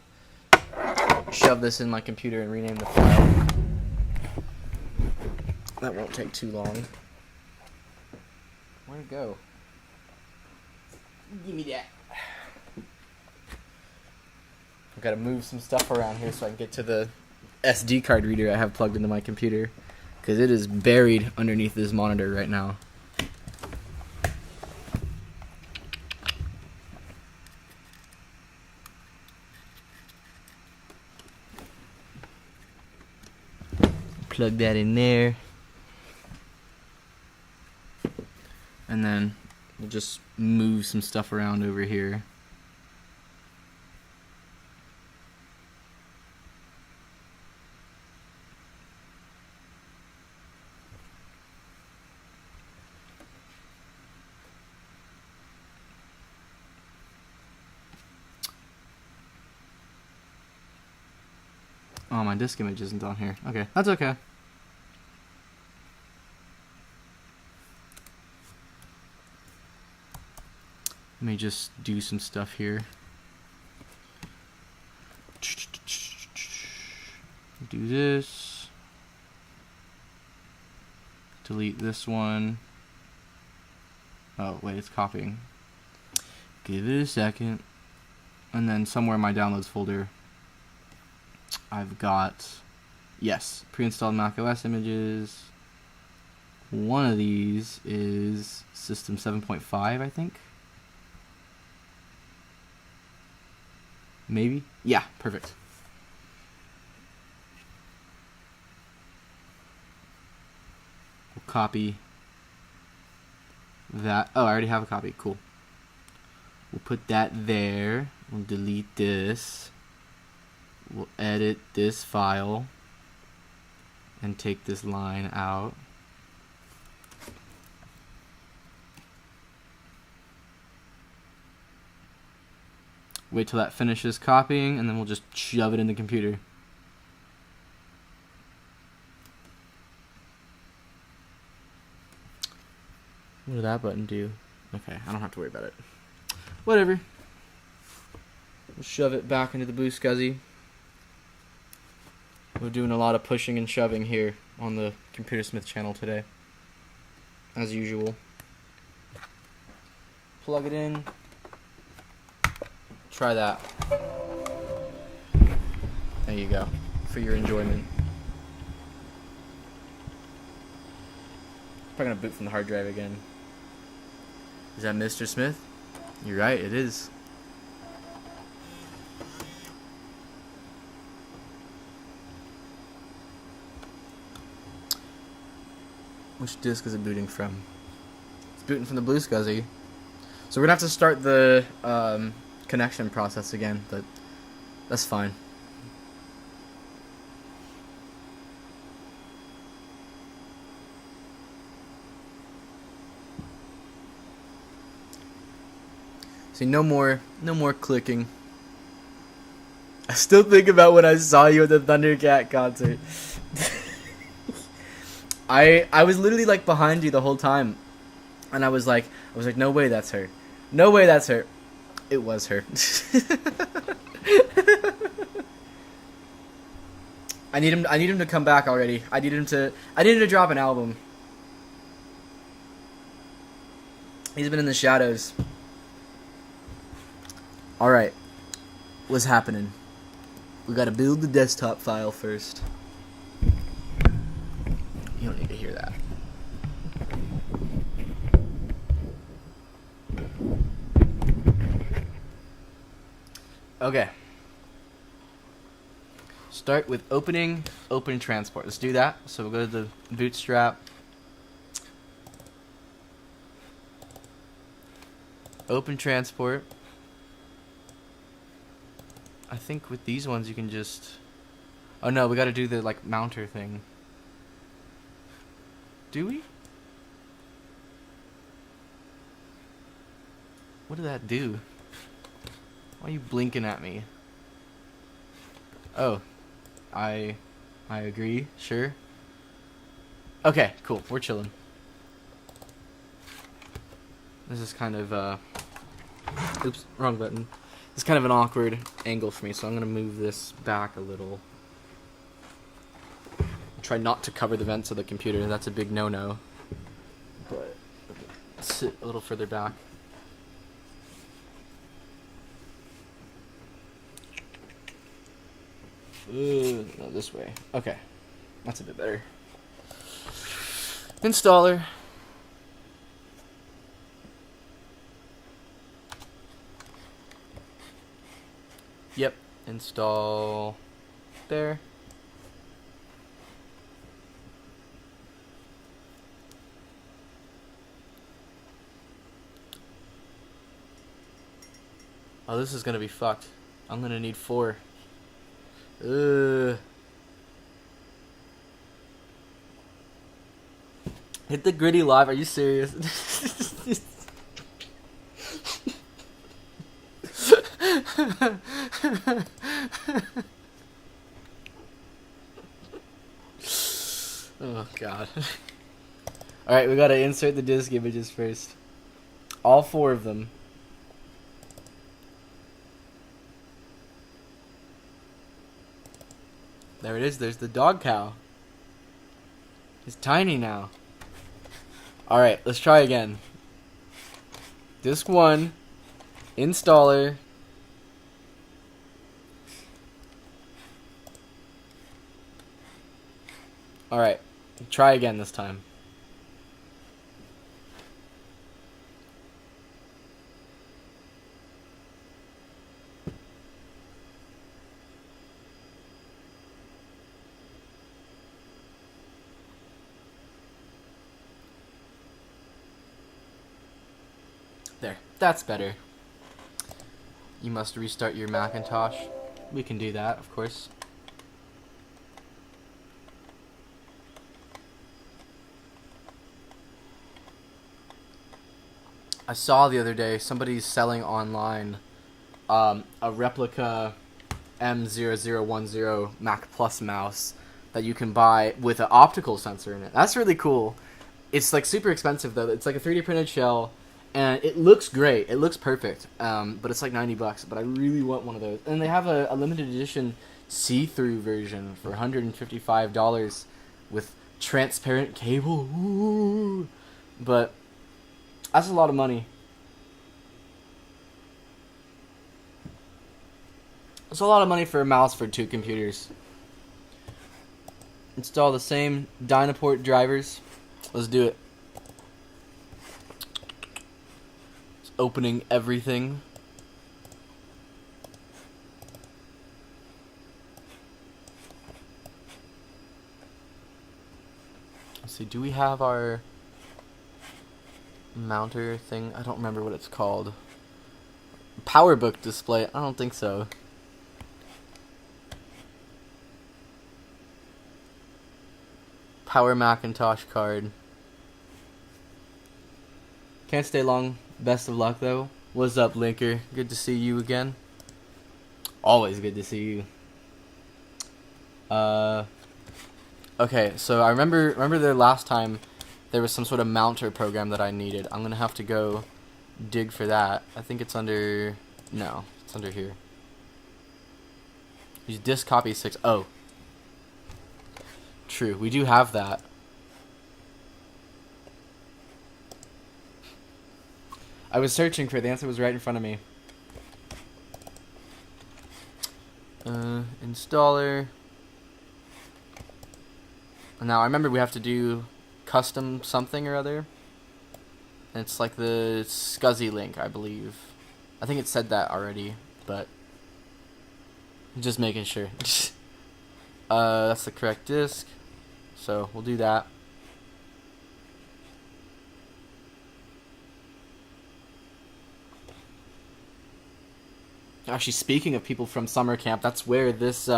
shove this in my computer and rename the file. That won't take too long. Where'd it go? Give me that. I've got to move some stuff around here so I can get to the SD card reader I have plugged into my computer, because it is buried underneath this monitor right now. Plug that in there. And then we'll just move some stuff around over here. Oh, my disk image isn't on here. Okay, that's okay. Let me just do some stuff here. Do this. Delete this one. Oh, wait, it's copying. Give it a second. And then somewhere in my downloads folder, I've got, yes, pre-installed macOS images. One of these is System 7.5, I think. Maybe? Yeah, perfect. We'll copy that. Oh, I already have a copy. Cool. We'll put that there. We'll delete this. We'll edit this file and take this line out. Wait till that finishes copying, and then we'll just shove it in the computer. What did that button do? Okay, I don't have to worry about it. Whatever. We'll shove it back into the BlueSCSI. We're doing a lot of pushing and shoving here on the ComputerSmith channel today, as usual. Plug it in. Try that. There you go, for your enjoyment. Probably gonna boot from the hard drive again. Is that Mr. Smith? You're right, it is. Which disk is it booting from? It's booting from the BlueSCSI. So we're gonna have to start the connection process again, but that's fine. See, no more clicking. I still think about when I saw you at the Thundercat concert. I was literally like behind you the whole time, and I was like, no way that's her, no way that's her. It was her. I need him to come back already. I need him to drop an album. He's been in the shadows. All right, what's happening? We gotta build the desktop file first. You don't need to hear that. Okay. Start with open transport. Let's do that. So we'll go to the bootstrap. Open transport. I think with these ones you can just... Oh no, we gotta do the like mounter thing. Do we? What did that do? Why are you blinking at me? Oh, I agree, sure. Okay, cool, we're chilling. This is kind of, oops, wrong button. It's kind of an awkward angle for me, so I'm gonna move this back a little. Try not to cover the vents of the computer, that's a big no-no. But sit a little further back. No, this way. Okay, that's a bit better. Installer. Yep, install there. Oh, this is gonna be fucked. I'm gonna need 4. Hit the gritty live. Are you serious? Oh god. Alright, we gotta insert the disk images first. All 4 of them. There it is. There's the dog cow. He's tiny now. Alright, let's try again. Disk 1. Installer. Alright, try again this time. There. That's better. You must restart your Macintosh. We can do that, of course. I saw the other day somebody's selling online a replica M0010 Mac Plus mouse that you can buy with an optical sensor in it. That's really cool. It's like super expensive though. It's like a 3D printed shell, and it looks great. It looks perfect. But it's like $90. But I really want one of those. And they have a limited edition see-through version for $155 with transparent cable. Ooh. But that's a lot of money. It's a lot of money for a mouse for 2 computers. Install the same Dynaport drivers. Let's do it. It's opening everything. Let's see, do we have our mounter thing? I don't remember what it's called. PowerBook display? I don't think so. Power Macintosh card. Can't stay long. Best of luck though. What's up, Linker? Good to see you again. Always good to see you. Okay, so I remember the last time there was some sort of mounter program that I needed. I'm gonna have to go dig for that. I think it's under... No, it's under here. Use disk copy 6. Oh. True, we do have that. I was searching for it. The answer was right in front of me. Installer. Now, I remember we have to do custom something or other. And it's like the SCSI link, I believe. I think it said that already, but just making sure. That's the correct disk. So we'll do that. Actually, speaking of people from summer camp, that's where this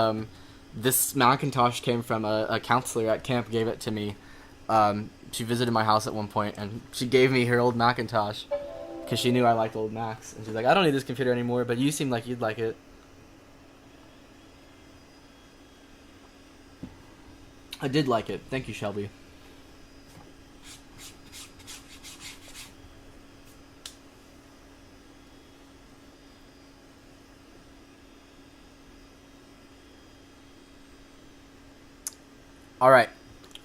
this Macintosh came from. A counselor at camp gave it to me. She visited my house at one point, and she gave me her old Macintosh because she knew I liked old Macs. And she's like, "I don't need this computer anymore, but you seem like you'd like it." I did like it. Thank you, Shelby. All right.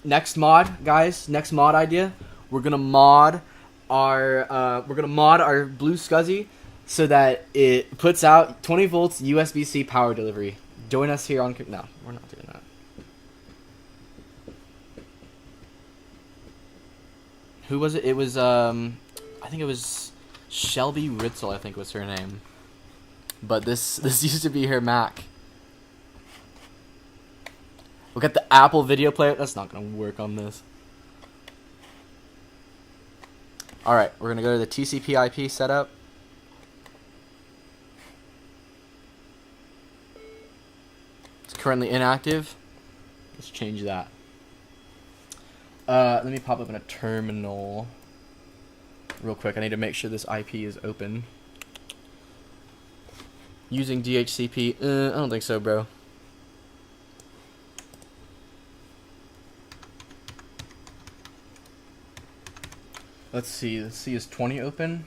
Next mod, guys. Next mod idea. We're gonna mod our BlueSCSI so that it puts out 20 volts USB-C power delivery. Join us here on. No, we're not doing that. Who was it? It was, I think it was Shelby Ritzel, I think was her name. But this used to be her Mac. We'll get the Apple video player. That's not going to work on this. Alright, we're going to go to the TCP IP setup. It's currently inactive. Let's change that. Let me pop up in a terminal real quick. I need to make sure this IP is open. Using DHCP. I don't think so, bro. Let's see. Let's see. Is 20 open?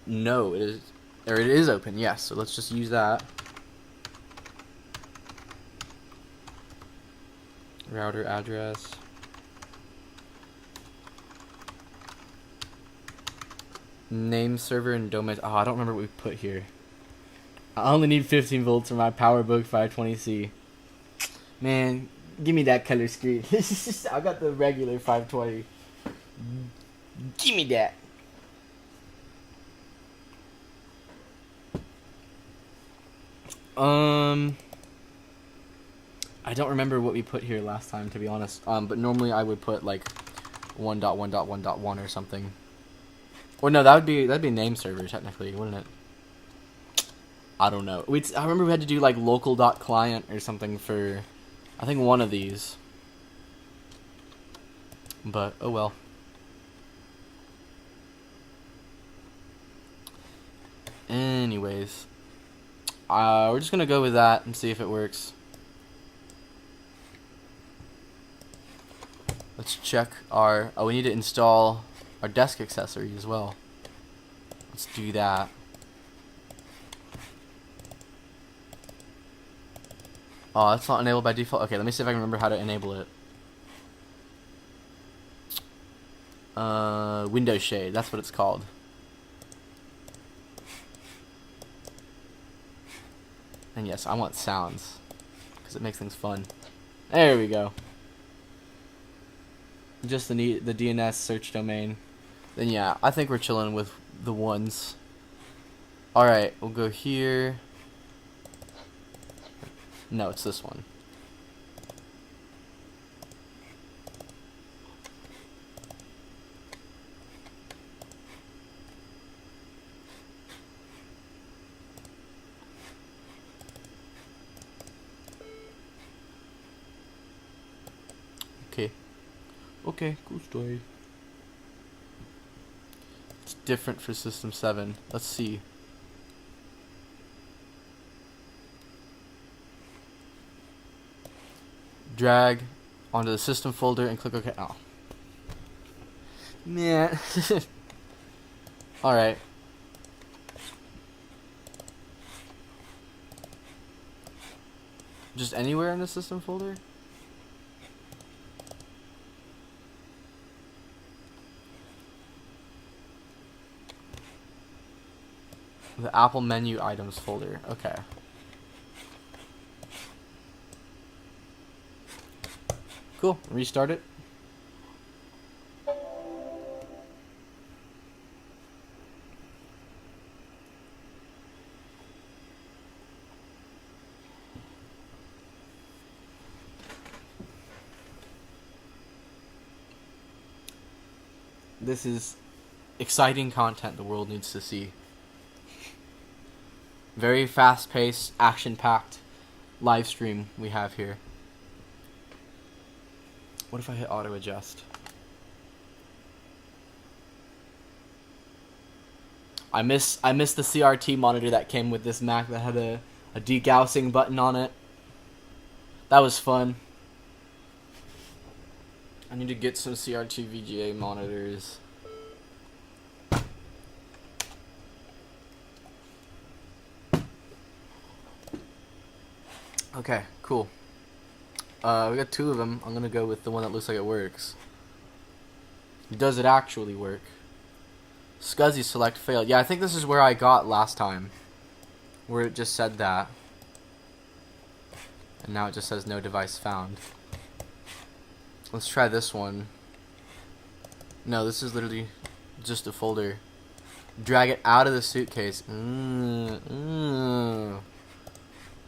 No, it is. Or it is open. Yes. So let's just use that. Router address. Name server and domain. Oh, I don't remember what we put here. I only need 15 volts for my PowerBook 520C. Man, give me that color screen. I got the regular 520. Give me that. I don't remember what we put here last time, to be honest. But normally I would put like 1.1.1.1 or something. Or no, that'd be name server technically, wouldn't it? I don't know. I remember we had to do like local.client or something for, I think, one of these. But oh well. Anyways, we're just gonna go with that and see if it works. Let's check our. Oh, we need to install our desk accessory as well. Let's do that. Oh, that's not enabled by default. Okay, let me see if I can remember how to enable it. Window shade. That's what it's called. And yes, I want sounds because it makes things fun. There we go. Just the DNS search domain. Then yeah, I think we're chilling with the ones. All right, we'll go here. No, it's this one. Okay, cool story. It's different for System 7. Let's see. Drag onto the system folder and click OK. Oh. Man. Alright. Just anywhere in the system folder? The Apple menu items folder. Okay. Cool. Restart it. This is exciting content the world needs to see. Very fast-paced, action-packed live stream we have here. What if I hit auto adjust? I miss the CRT monitor that came with this Mac that had a degaussing button on it. That was fun. I need to get some CRT VGA monitors. Okay, cool. We got two of them. I'm gonna go with the one that looks like it works. Does it actually work? SCSI select failed. Yeah, I think this is where I got last time, where it just said that. And now it just says no device found. Let's try this one. No, this is literally just a folder. Drag it out of the suitcase.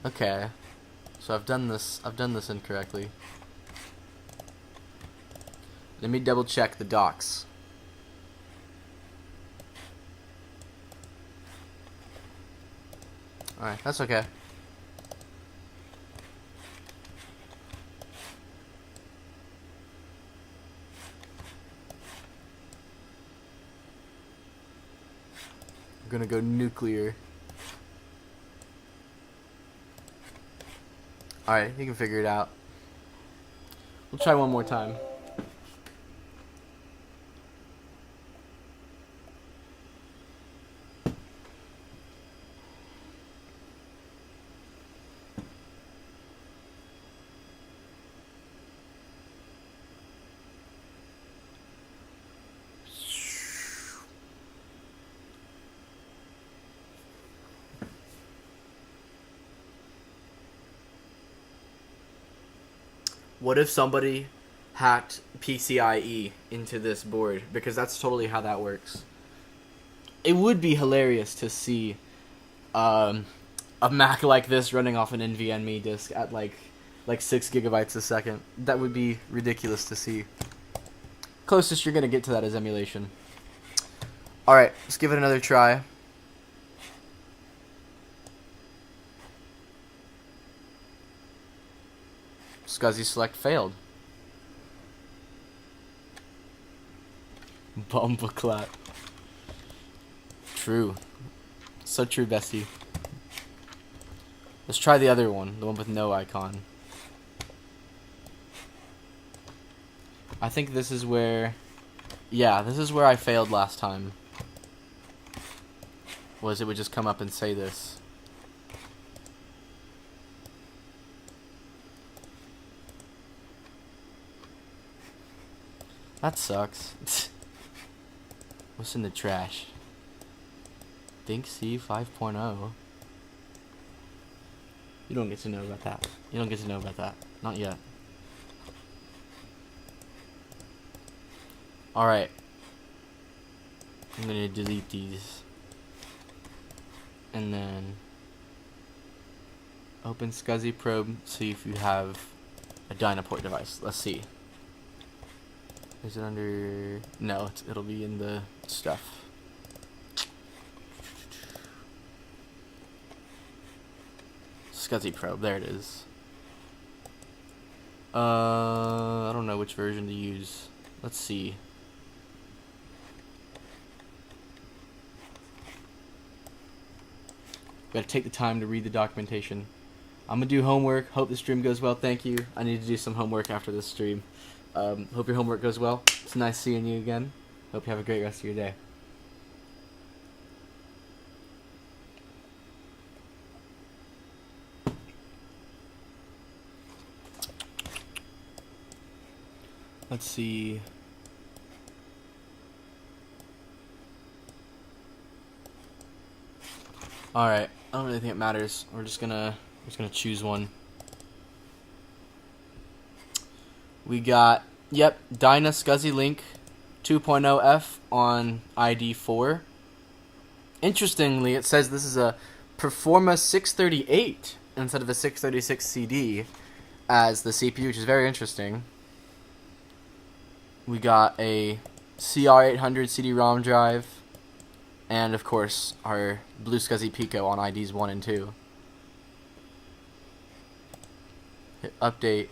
Okay. So I've done this incorrectly. Let me double check the docs. Alright, that's okay. I'm gonna go nuclear. Alright, you can figure it out. We'll try one more time. What if somebody hacked PCIe into this board? Because that's totally how that works. It would be hilarious to see a Mac like this running off an NVMe disk at like 6 gigabytes a second. That would be ridiculous to see. Closest you're gonna get to that is emulation. Alright, let's give it another try. SCSI select failed. Bumba clap. True. So true, Bessie. Let's try the other one, the one with no icon. I think this is where... Yeah, this is where I failed last time. Was it would just come up and say this. That sucks. What's in the trash? Think C 5.0. You don't get to know about that. You don't get to know about that. Not yet. Alright. I'm gonna delete these. And then open SCSI probe, see if you have a Dynaport device. Let's see. Is it under... No, it'll be in the stuff. SCSI probe, there it is. I don't know which version to use. Let's see. Gotta take the time to read the documentation. I'm gonna do homework. Hope the stream goes well. Thank you. I need to do some homework after this stream. Hope your homework goes well. It's nice seeing you again. Hope you have a great rest of your day. Let's see. All right. I don't really think it matters. We're just gonna choose one. We got, yep, Dyna SCSI Link 2.0F on ID 4. Interestingly, it says this is a Performa 638 instead of a 636 CD as the CPU, which is very interesting. We got a CR800 CD-ROM drive, and of course our BlueSCSI Pico on IDs 1 and 2. Hit update.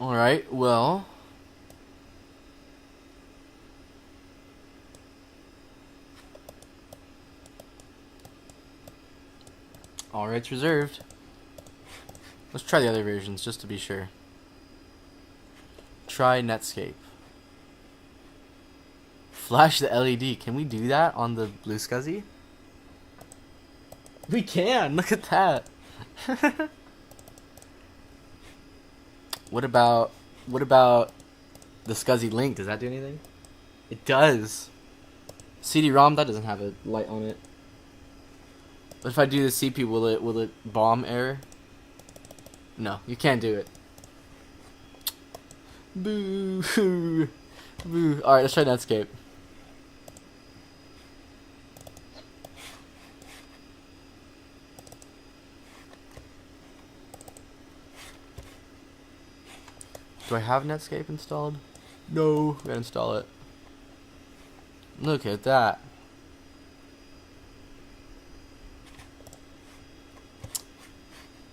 Alright, well, all rights reserved. Let's try the other versions just to be sure. Try Netscape. Flash the LED. Can we do that on the BlueSCSI? We can! Look at that! What about the SCSI Link? Does that do anything? It does. CD-ROM, that doesn't have a light on it. But if I do the CP, will it bomb error? No, you can't do it. Boo. Boo. Alright, let's try Netscape. Do I have Netscape installed? No. We gotta install it. Look at that.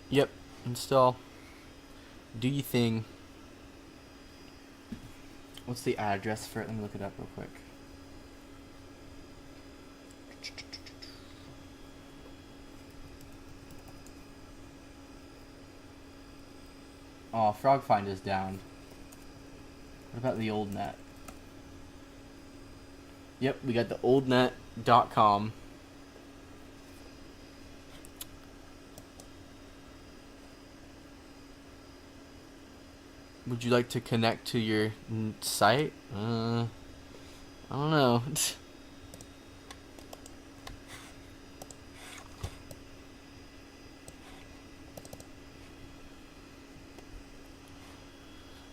Yep. Install. Do you thing. What's the address for it? Let me look it up real quick. Oh, FrogFind is down. What about the old net? Yep, we got the oldnet.com. Would you like to connect to your site? I don't know.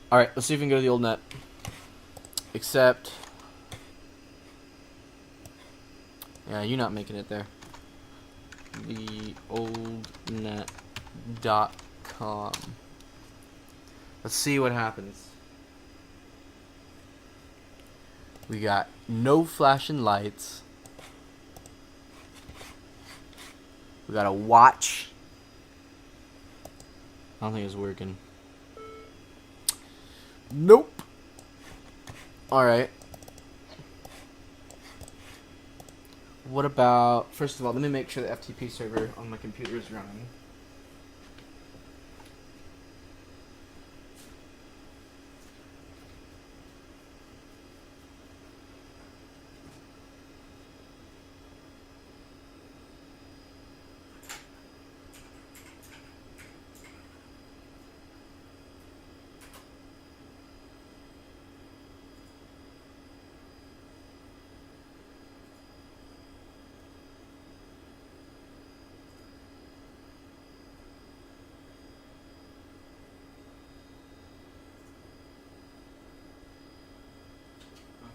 Alright, let's see if we can go to the old net. Except... Yeah, you're not making it there. TheOldNet.com. Let's see what happens. We got no flashing lights. We got a watch. I don't think it's working. Nope. Alright. What about... First of all, let me make sure the FTP server on my computer is running.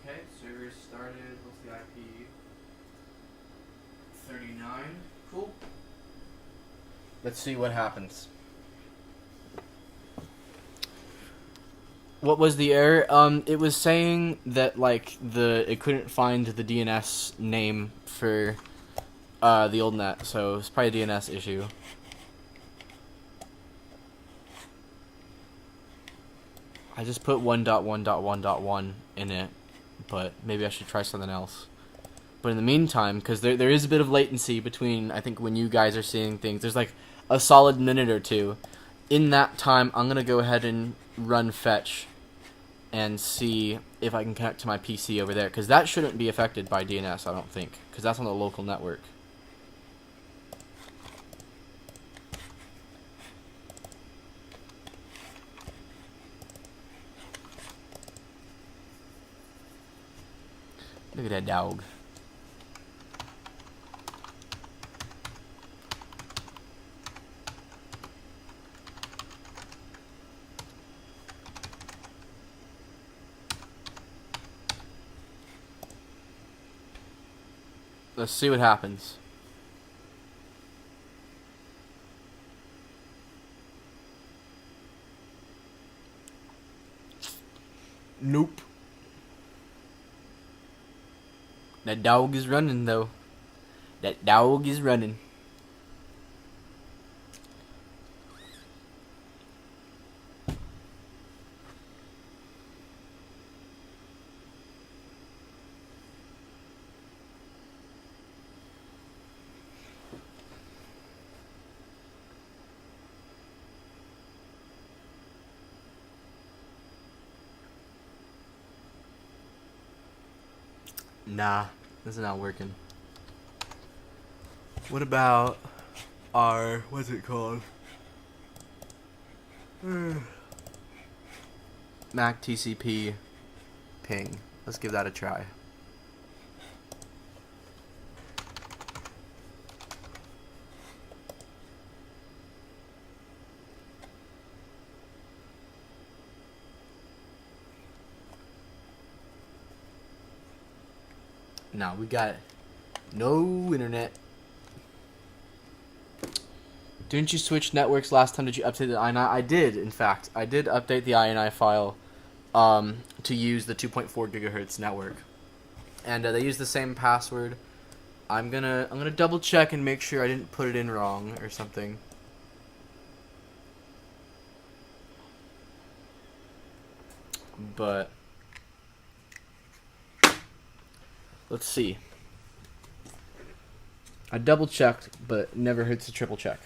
Okay, server started. What's the IP? 39. Cool. Let's see what happens. What was the error? It was saying that like it couldn't find the DNS name for the old net, so it's probably a DNS issue. I just put 1.1.1.1 in it, but maybe I should try something else. But in the meantime, because there is a bit of latency between, I think, when you guys are seeing things, there's like a solid minute or two. In that time, I'm going to go ahead and run fetch and see if I can connect to my PC over there, because that shouldn't be affected by DNS, I don't think, because that's on the local network. Look at that dog. Let's see what happens. Nope. That dog is running, though. That dog is running. Nah, this is not working. What about our, what's it called? Mac TCP ping. Let's give that a try. No, we got no internet. Didn't you switch networks last time? Did you update the INI? I did, in fact. I did update the INI file to use the 2.4 gigahertz network. And they use the same password. I'm gonna double check and make sure I didn't put it in wrong or something. But let's see. I double checked, but it never hurts to triple check.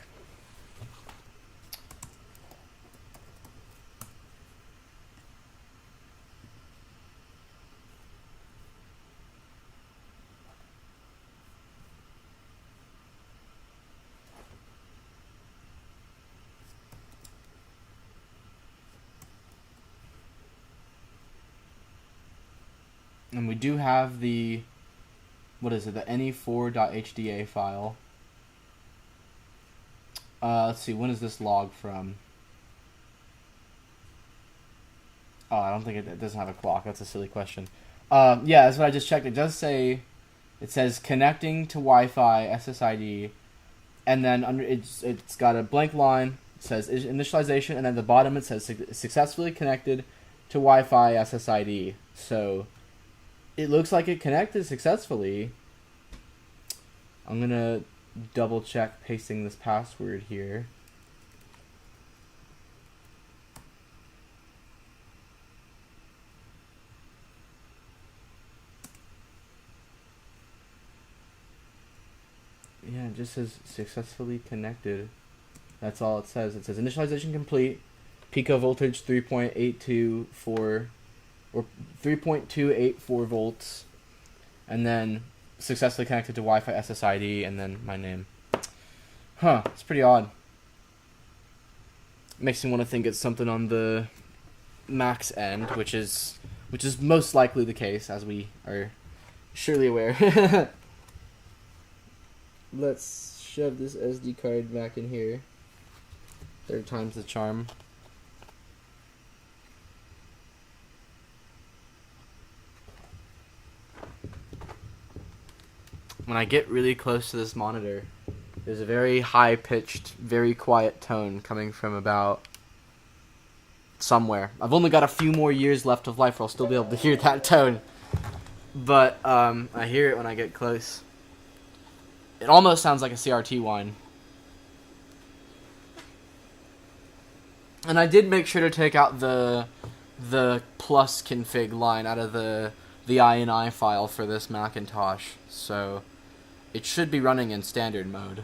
And we do have the, what is it, the ne4.hda file. Let's see, when is this log from? Oh, I don't think it doesn't have a clock. That's a silly question. Yeah, that's what I just checked. It does say, it says connecting to Wi-Fi SSID, and then under it's got a blank line, It says initialization, and then at the bottom it says successfully connected to Wi-Fi SSID. So it looks like it connected successfully. I'm gonna double check pasting this password here. Yeah, it just says successfully connected. That's all it says. It says initialization complete, pico voltage 3.824 or 3.284 volts, and then successfully connected to Wi-Fi SSID, and then my name. Huh, it's pretty odd. Makes me want to think it's something on the Mac's end, which is most likely the case, as we are surely aware. Let's shove this SD card back in here. Third time's the charm. When I get really close to this monitor, there's a very high-pitched, very quiet tone coming from about somewhere. I've only got a few more years left of life where I'll still be able to hear that tone. But I hear it when I get close. It almost sounds like a CRT whine. And I did make sure to take out the plus config line out of the INI file for this Macintosh, so it should be running in standard mode.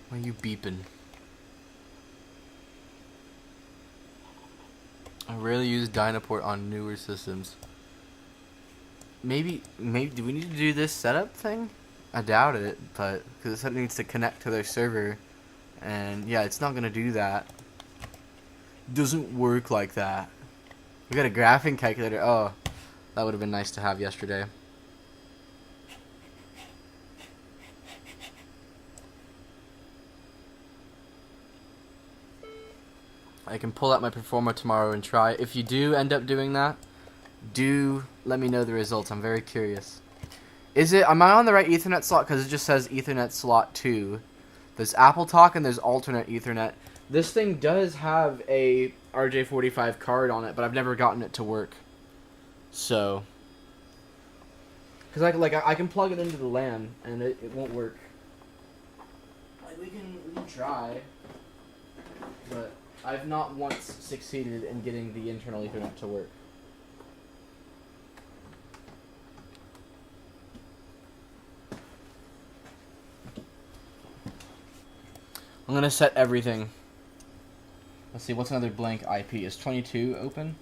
Why are you beeping? I rarely use Dynaport on newer systems. Maybe do we need to do this setup thing? I doubt it, but because it needs to connect to their server, and yeah, it's not gonna do that. Doesn't work like that. We got a graphing calculator. Oh, that would have been nice to have yesterday. I can pull out my Performa tomorrow and try. If you do end up doing that, do let me know the results. I'm very curious. Am I on the right Ethernet slot? Because it just says Ethernet slot 2. There's Apple Talk and there's alternate Ethernet. This thing does have a RJ45 card on it, but I've never gotten it to work. So, because I can plug it into the LAN and it won't work. Like we can try, but I've not once succeeded in getting the internal Ethernet to work. I'm gonna set everything. Let's see, what's another blank IP? Is 22 open?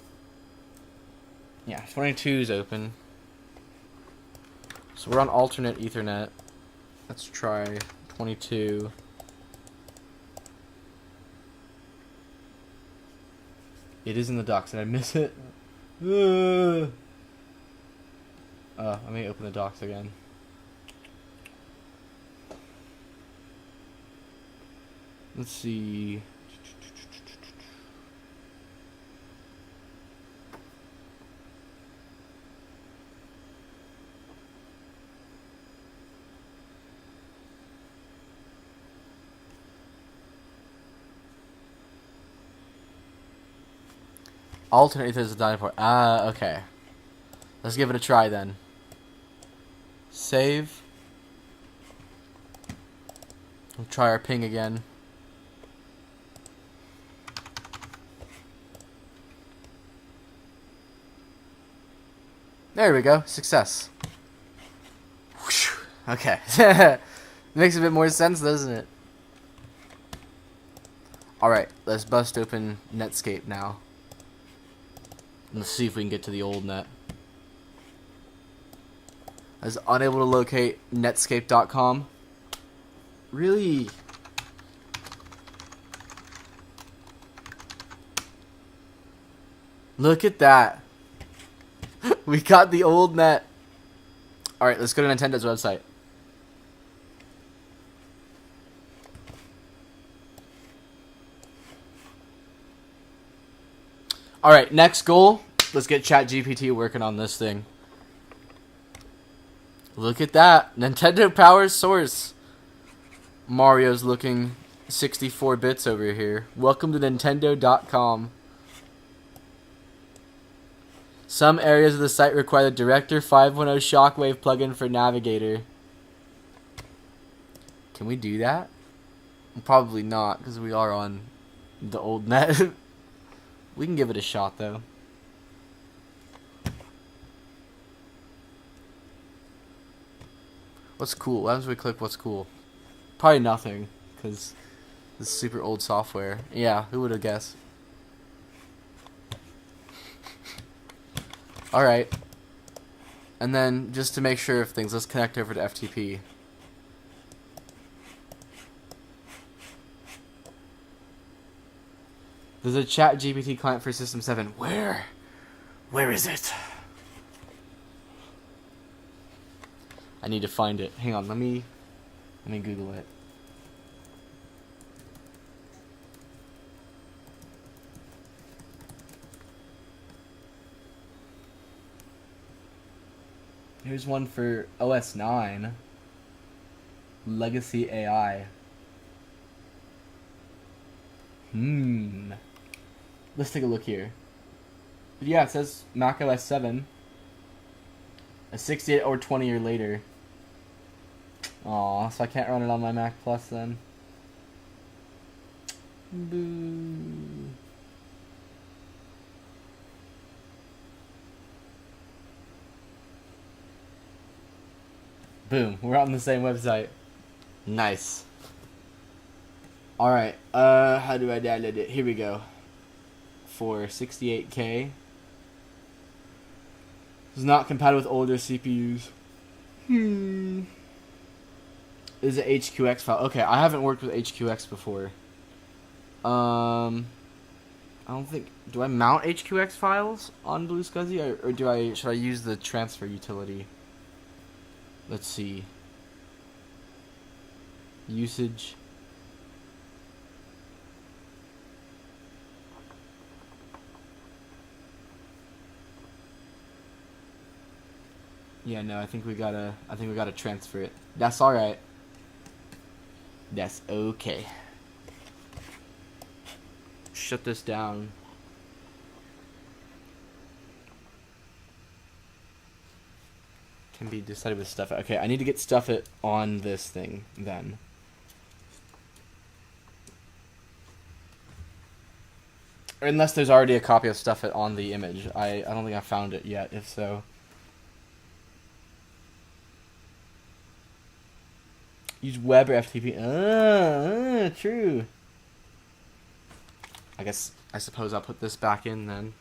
Yeah, 22 is open. So we're on alternate Ethernet. Let's try 22. It is in the docs. Did I miss it? Let me open the docs again. Let's see. Alternate Ethernet is the Dynaport. Okay. Let's give it a try then. Save. We'll try our ping again. There we go. Success. Okay. Makes a bit more sense, doesn't it? Alright, let's bust open Netscape now. Let's see if we can get to the old net. I was unable to locate Netscape.com. Really? Look at that. We got the old net. Alright, let's go to Nintendo's website. Alright, next goal. Let's get ChatGPT working on this thing. Look at that. Nintendo Power Source. Mario's looking 64 bits over here. Welcome to Nintendo.com. Some areas of the site require the Director 510 Shockwave plugin for Navigator. Can we do that? Probably not, because we are on the old net. We can give it a shot, though. What's cool? What happens if we click what's cool? Probably nothing, because this is super old software. Yeah, who would have guessed? Alright. And then, just to make sure of things, let's connect over to FTP. There's a ChatGPT client for System 7. Where? Where is it? I need to find it. Hang on, let me Google it. Here's one for OS 9. Legacy AI. Let's take a look here. But yeah, it says Mac OS 7. A 68 or 20 year later. Aw, so I can't run it on my Mac Plus then. Boo. Boom, we're on the same website. Nice. Alright, how do I download it? Here we go. For 68K. It's not compatible with older CPUs. Is it HQX file? Okay, I haven't worked with HQX before. I don't think... Do I mount HQX files on BlueSCSI? Or should I use the transfer utility? Let's see. Usage. Yeah, no, I think we gotta transfer it. That's alright. That's okay. Shut this down. Can be decided with stuff. Okay, I need to get stuff it on this thing then. Or unless there's already a copy of stuff it on the image. I don't think I found it yet, if so. Use web or FTP. True. I suppose I'll put this back in then.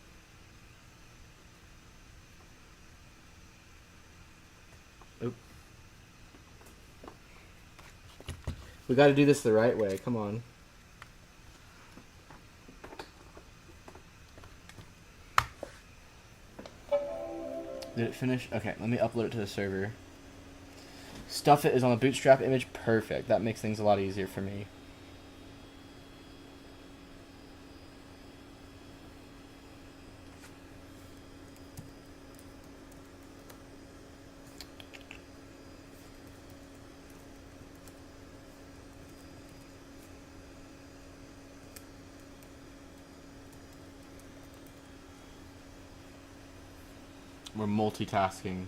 Oop. We gotta do this the right way. Come on. Did it finish? Okay, let me upload it to the server. Stuff it is on the bootstrap image. Perfect. That makes things a lot easier for me. We're multitasking.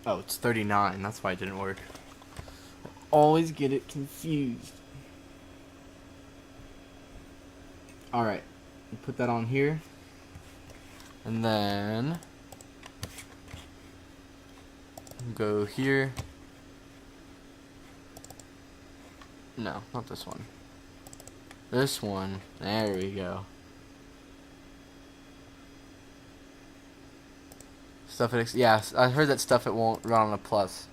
Oh, it's 39. That's why it didn't work. I always get it confused. Alright. Put that on here. And then go here. No, not this one. This one. There we go. Stuff it. Yes, I heard that stuff it won't run on a plus,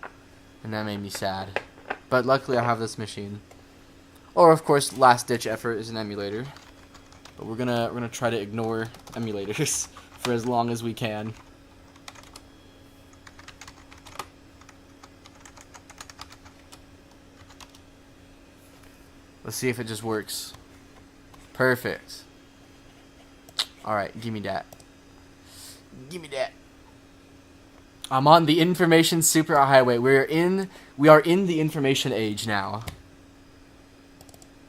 and that made me sad. But luckily, I have this machine. Or of course, last ditch effort is an emulator. But we're gonna try to ignore emulators for as long as we can. Let's see if it just works. Perfect. Alright, give me that. Give me that. I'm on the information superhighway. We are in the information age now.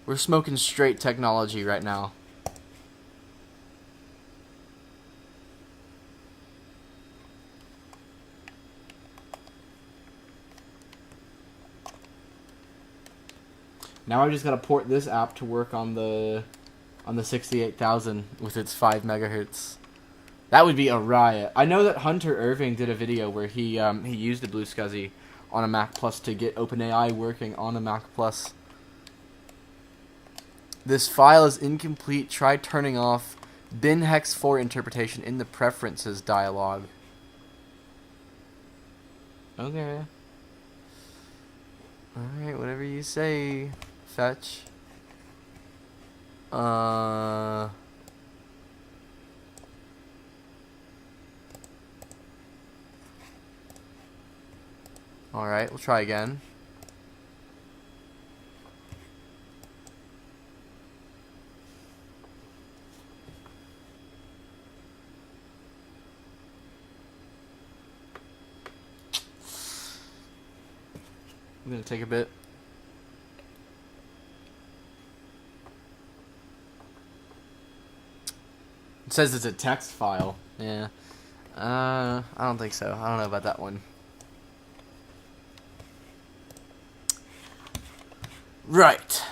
We're smoking straight technology right now. Now I just gotta port this app to work on the 68,000 with its 5 megahertz. That would be a riot. I know that Hunter Irving did a video where he used the BlueSCSI on a Mac Plus to get OpenAI working on a Mac Plus. This file is incomplete. Try turning off bin hex 4 interpretation in the preferences dialog. Okay. Alright, whatever you say, Fetch. Alright, we'll try again. I'm gonna take a bit. It says it's a text file. Yeah. I don't think so. I don't know about that one. Right.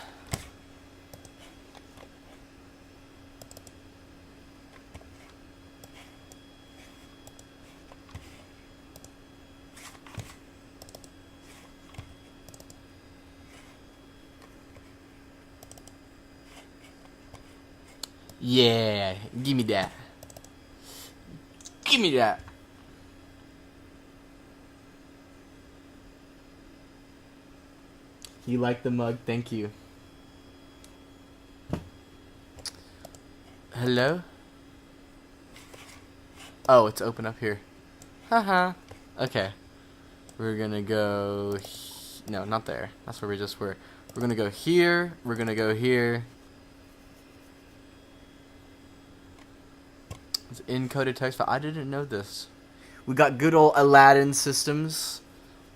Yeah, give me that. Give me that. You like the mug? Thank you. Hello? Oh, it's open up here. Haha. Okay. We're gonna go... No, not there. That's where we just were. We're gonna go here. We're gonna go here. It's encoded text file. I didn't know this. We got good old Aladdin systems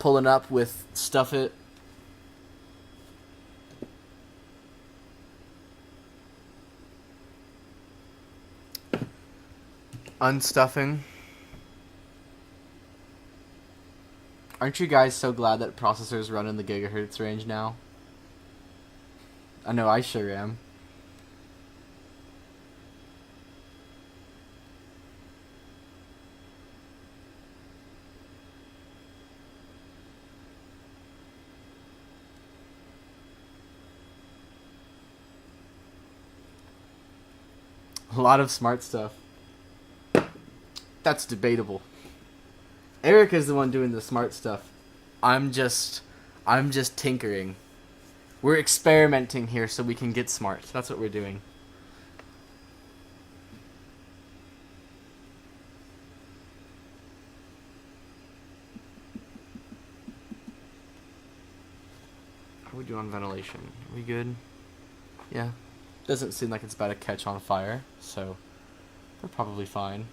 pulling up with stuff it. Unstuffing. Aren't you guys so glad that processors run in the gigahertz range now? I know I sure am. A lot of smart stuff. That's debatable. Erica's the one doing the smart stuff. I'm just tinkering. We're experimenting here so we can get smart. That's what we're doing. How are we doing on ventilation? Are we good? Yeah. Doesn't seem like it's about to catch on fire, so we're probably fine.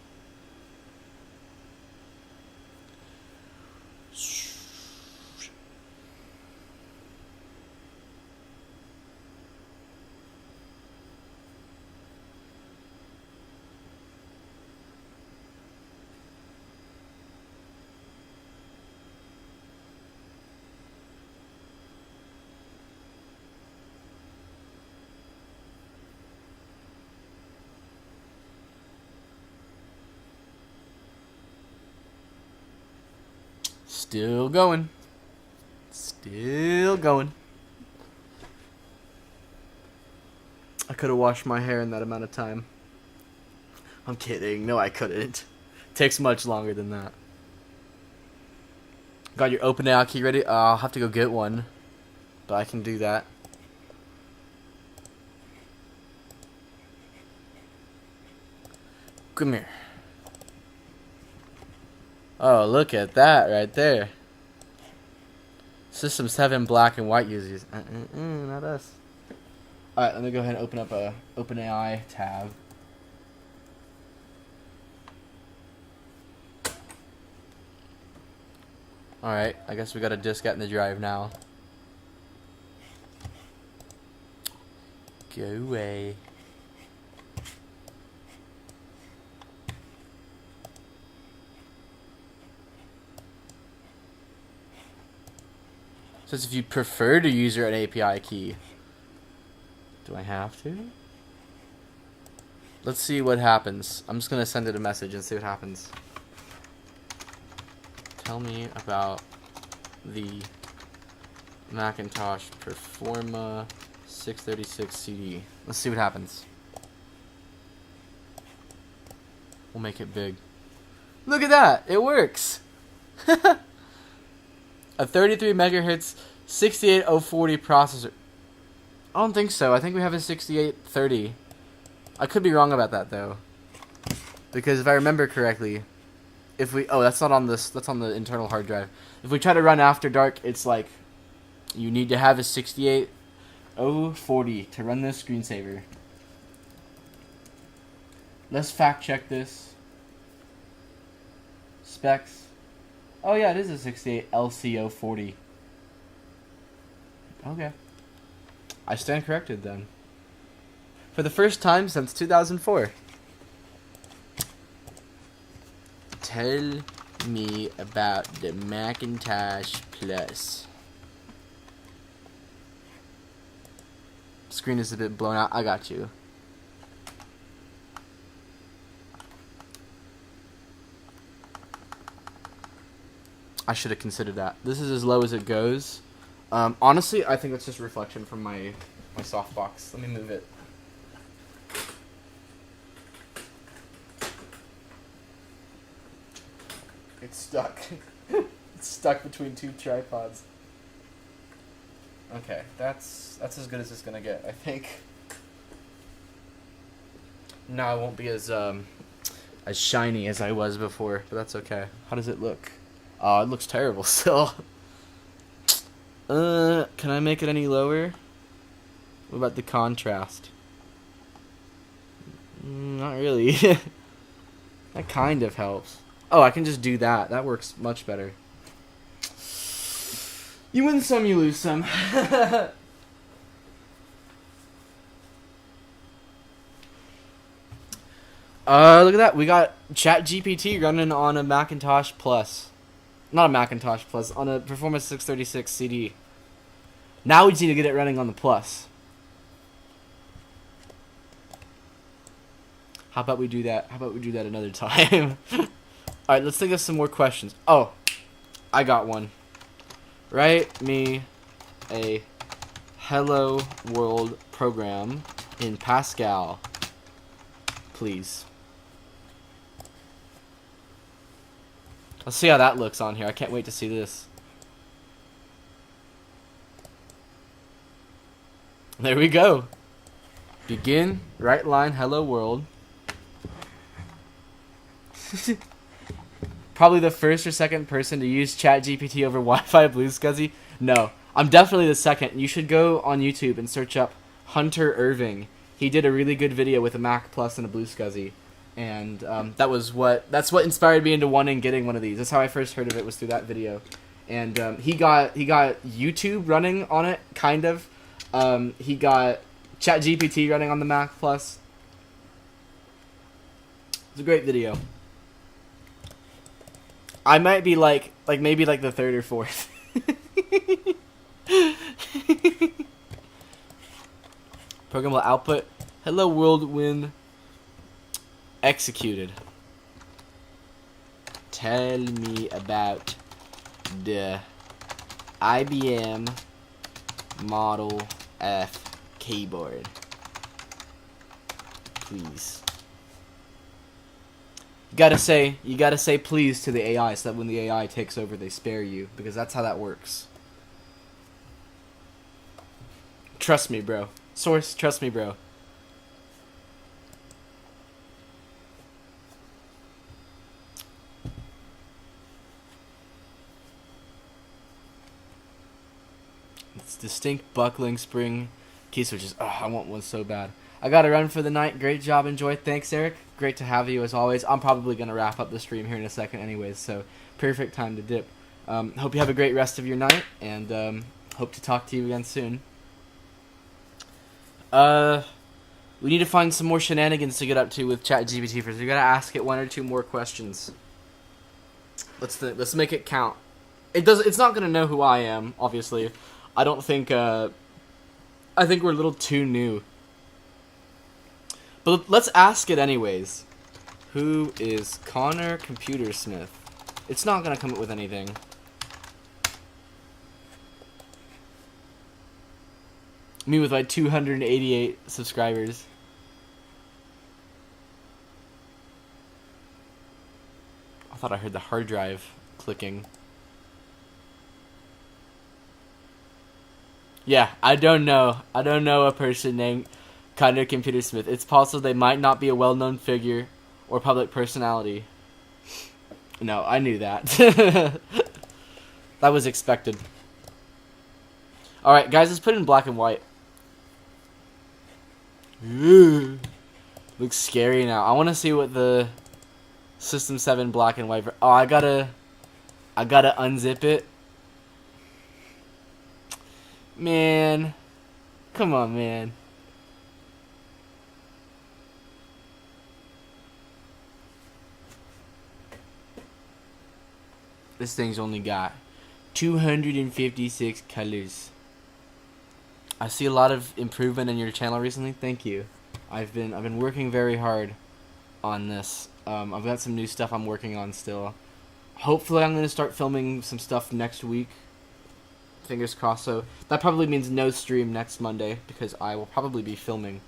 Still going. Still going. I could have washed my hair in that amount of time. I'm kidding. No, I couldn't. Takes much longer than that. Got your OpenAI key ready? I'll have to go get one, but I can do that. Come here. Oh, look at that right there. System 7 black and white users. Not us. Alright, let me go ahead and open up a OpenAI tab. Alright, I guess we got a diskette in the drive now. Go away. Says if you prefer to use an API key. Do I have to? Let's see what happens. I'm just gonna send it a message and see what happens. Tell me about the Macintosh Performa 636 CD. Let's see what happens. We'll make it big. Look at that! It works! A 33 megahertz 68040 processor. I don't think so. I think we have a 6830. I could be wrong about that though. Because if I remember correctly, if we that's not on this, that's on the internal hard drive. If we try to run After Dark, it's like you need to have a 68040 to run this screensaver. Let's fact check this. Specs. Oh yeah, it is a 68 LCO40. Okay. I stand corrected then. For the first time since 2004. Tell me about the Macintosh Plus. Screen is a bit blown out. I got you. I should have considered that. This is as low as it goes. Honestly, I think that's just reflection from my softbox. Let me move it. It's stuck. It's stuck between two tripods. Okay, that's as good as it's gonna get, I think. No, it won't be as shiny as I was before, but that's okay. How does it look? Oh, it looks terrible still. Can I make it any lower? What about the contrast? Not really. That kind of helps. Oh, I can just do that. That works much better. You win some, you lose some. Look at that. We got ChatGPT running on a Macintosh Plus. Not a Macintosh Plus, on a Performa 636 CD. Now we just need to get it running on the Plus. How about we do that? How about we do that another time? Alright, let's think of some more questions. Oh, I got one. Write me a Hello World program in Pascal, please. Let's see how that looks on here. I can't wait to see this. There we go. Begin, right line, hello world. Probably the first or second person to use ChatGPT over Wi-Fi BlueSCSI. No, I'm definitely the second. You should go on YouTube and search up Hunter Irving. He did a really good video with a Mac Plus and a BlueSCSI. And that's what inspired me into wanting getting one of these. That's how I first heard of it, was through that video. And he got YouTube running on it, kind of. He got ChatGPT running on the Mac Plus. It's a great video. I might be maybe the third or fourth. Program will output hello world when executed. Tell me about the IBM Model F keyboard, please. You gotta say please to the AI so that when the AI takes over, they spare you, because that's how that works. Trust me, bro. Source, trust me, bro. It's distinct buckling spring key switches. Oh, I want one so bad. I gotta run for the night. Great job, enjoy. Thanks, Eric. Great to have you as always. I'm probably gonna wrap up the stream here in a second, anyways. So perfect time to dip. Hope you have a great rest of your night, and hope to talk to you again soon. We need to find some more shenanigans to get up to with ChatGPT first. We gotta ask it one or two more questions. Let's make it count. It's not gonna know who I am, obviously. I don't think. I think we're a little too new. But let's ask it anyways. Who is Connor ComputerSmith? It's not gonna come up with anything. Me with my 288 subscribers. I thought I heard the hard drive clicking. Yeah, I don't know. I don't know a person named Connor ComputerSmith. It's possible they might not be a well-known figure or public personality. No, I knew that. That was expected. Alright, guys, let's put it in black and white. Ooh, looks scary now. I want to see what the System 7 black and white... Oh, I gotta unzip it. Man. Come on, man. This thing's only got 256 colors. I see a lot of improvement in your channel recently. Thank you. I've been working very hard on this. I've got some new stuff I'm working on still. Hopefully I'm going to start filming some stuff next week. Fingers crossed. So that probably means no stream next Monday because I will probably be filming.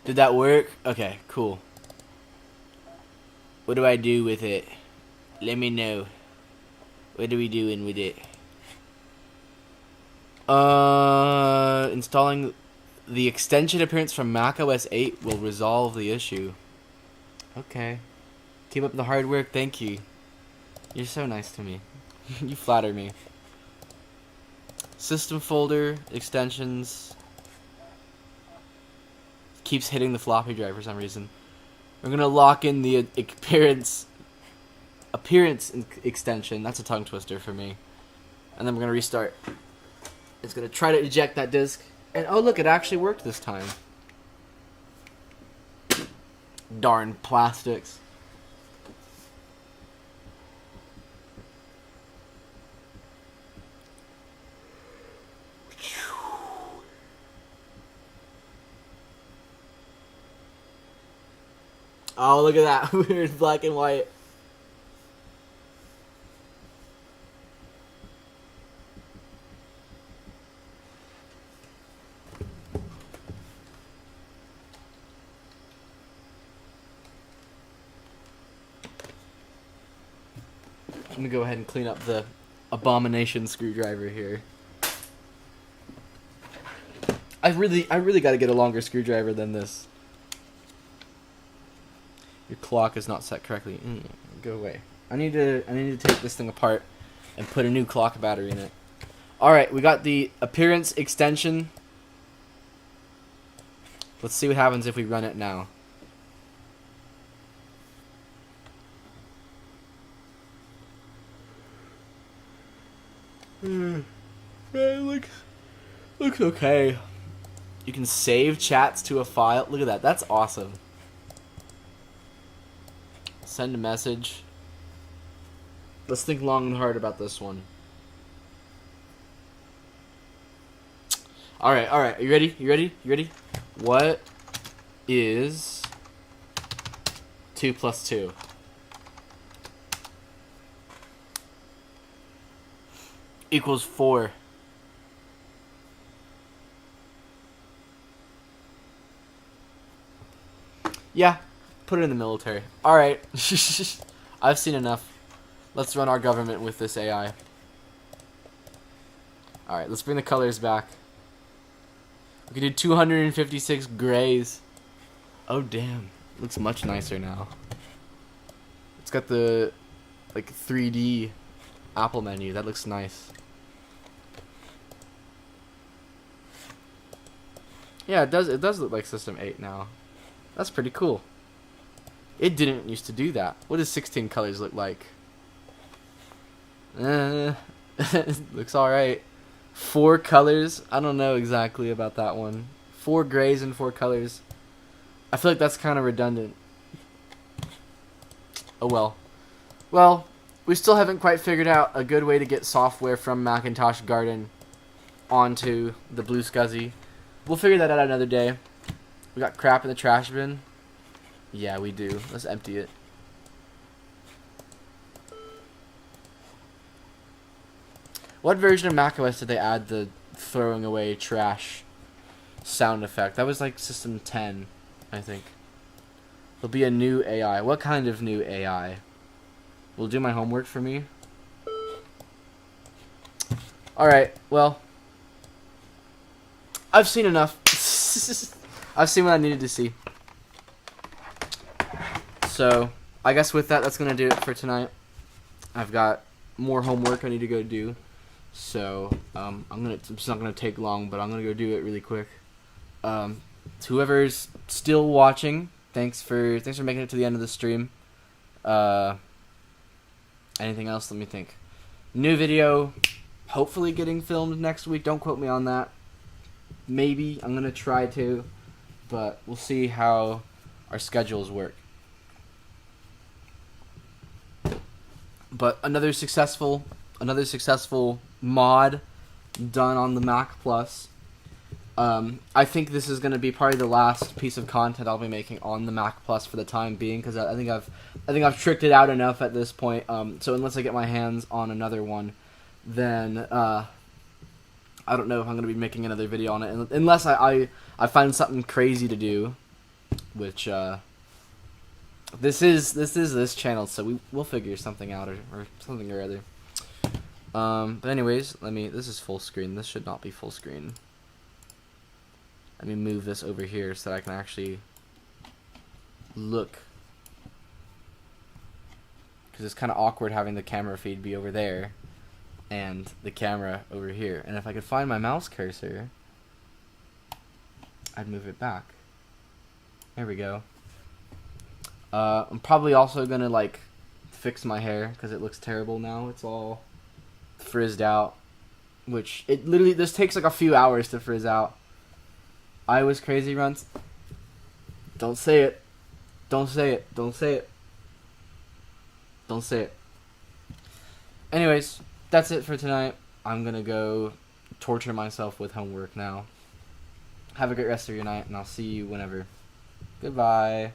Did that work? Okay, cool. What do I do with it? Let me know. What are we doing with it? Installing the extension appearance from macOS 8 will resolve the issue. Okay. Keep up the hard work. Thank you. You're so nice to me. You flatter me. System folder, extensions. Keeps hitting the floppy drive for some reason. We're gonna lock in the appearance extension. That's a tongue twister for me. And then we're gonna restart. It's gonna try to eject that disk. And oh look, it actually worked this time. Darn plastics. Oh, look at that. Weird black and white. I'm gonna go ahead and clean up the abomination screwdriver here. I really gotta get a longer screwdriver than this. Your clock is not set correctly. Go away. I need to take this thing apart and put a new clock battery in it. Alright, we got the appearance extension. Let's see what happens if we run it now. It looks okay. You can save chats to a file. Look at that. That's awesome. Send a message. Let's think long and hard about this one. Alright. Are you ready? You ready? What is 2 plus 2? Equals 4. Yeah, put it in the military. Alright. I've seen enough. Let's run our government with this AI. Alright, let's bring the colors back. We can do 256 grays. Oh, damn. Looks much nicer now. It's got the, like, 3D Apple menu. That looks nice. Yeah, it does look like System 8 now. That's pretty cool. It didn't used to do that. What does 16 colors look like? Looks alright. 4 colors? I don't know exactly about that one. 4 grays and 4 colors. I feel like that's kind of redundant. Oh well. Well, we still haven't quite figured out a good way to get software from Macintosh Garden onto the BlueSCSI. We'll figure that out another day. We got crap in the trash bin. Yeah, we do. Let's empty it. What version of macOS did they add the throwing away trash sound effect? That was like System 10, I think. There'll be a new AI. What kind of new AI? Will do my homework for me? Alright, well. I've seen enough. I've seen what I needed to see. So, I guess with that, that's going to do it for tonight. I've got more homework I need to go do. So, it's not going to take long, but I'm going to go do it really quick. To whoever's still watching, thanks for making it to the end of the stream. Anything else? Let me think. New video, hopefully getting filmed next week. Don't quote me on that. Maybe. I'm going to try to. But we'll see how our schedules work. But another successful mod done on the Mac Plus. I think this is going to be probably the last piece of content I'll be making on the Mac Plus for the time being, because I think I've tricked it out enough at this point. So unless I get my hands on another one, then I don't know if I'm going to be making another video on it, unless I find something crazy to do, which this is this channel, so we'll figure something out or something or other. But anyways, this is full screen. This should not be full screen. Let me move this over here so that I can actually look. Because it's kind of awkward having the camera feed be over there and the camera over here. And if I could find my mouse cursor, I'd move it back. There we go. I'm probably also going to like fix my hair because it looks terrible now. It's all frizzed out. Which, this takes like a few hours to frizz out. I was crazy runts. Don't say it. Don't say it. Don't say it. Don't say it. Anyways, that's it for tonight. I'm gonna go torture myself with homework now. Have a great rest of your night, and I'll see you whenever. Goodbye.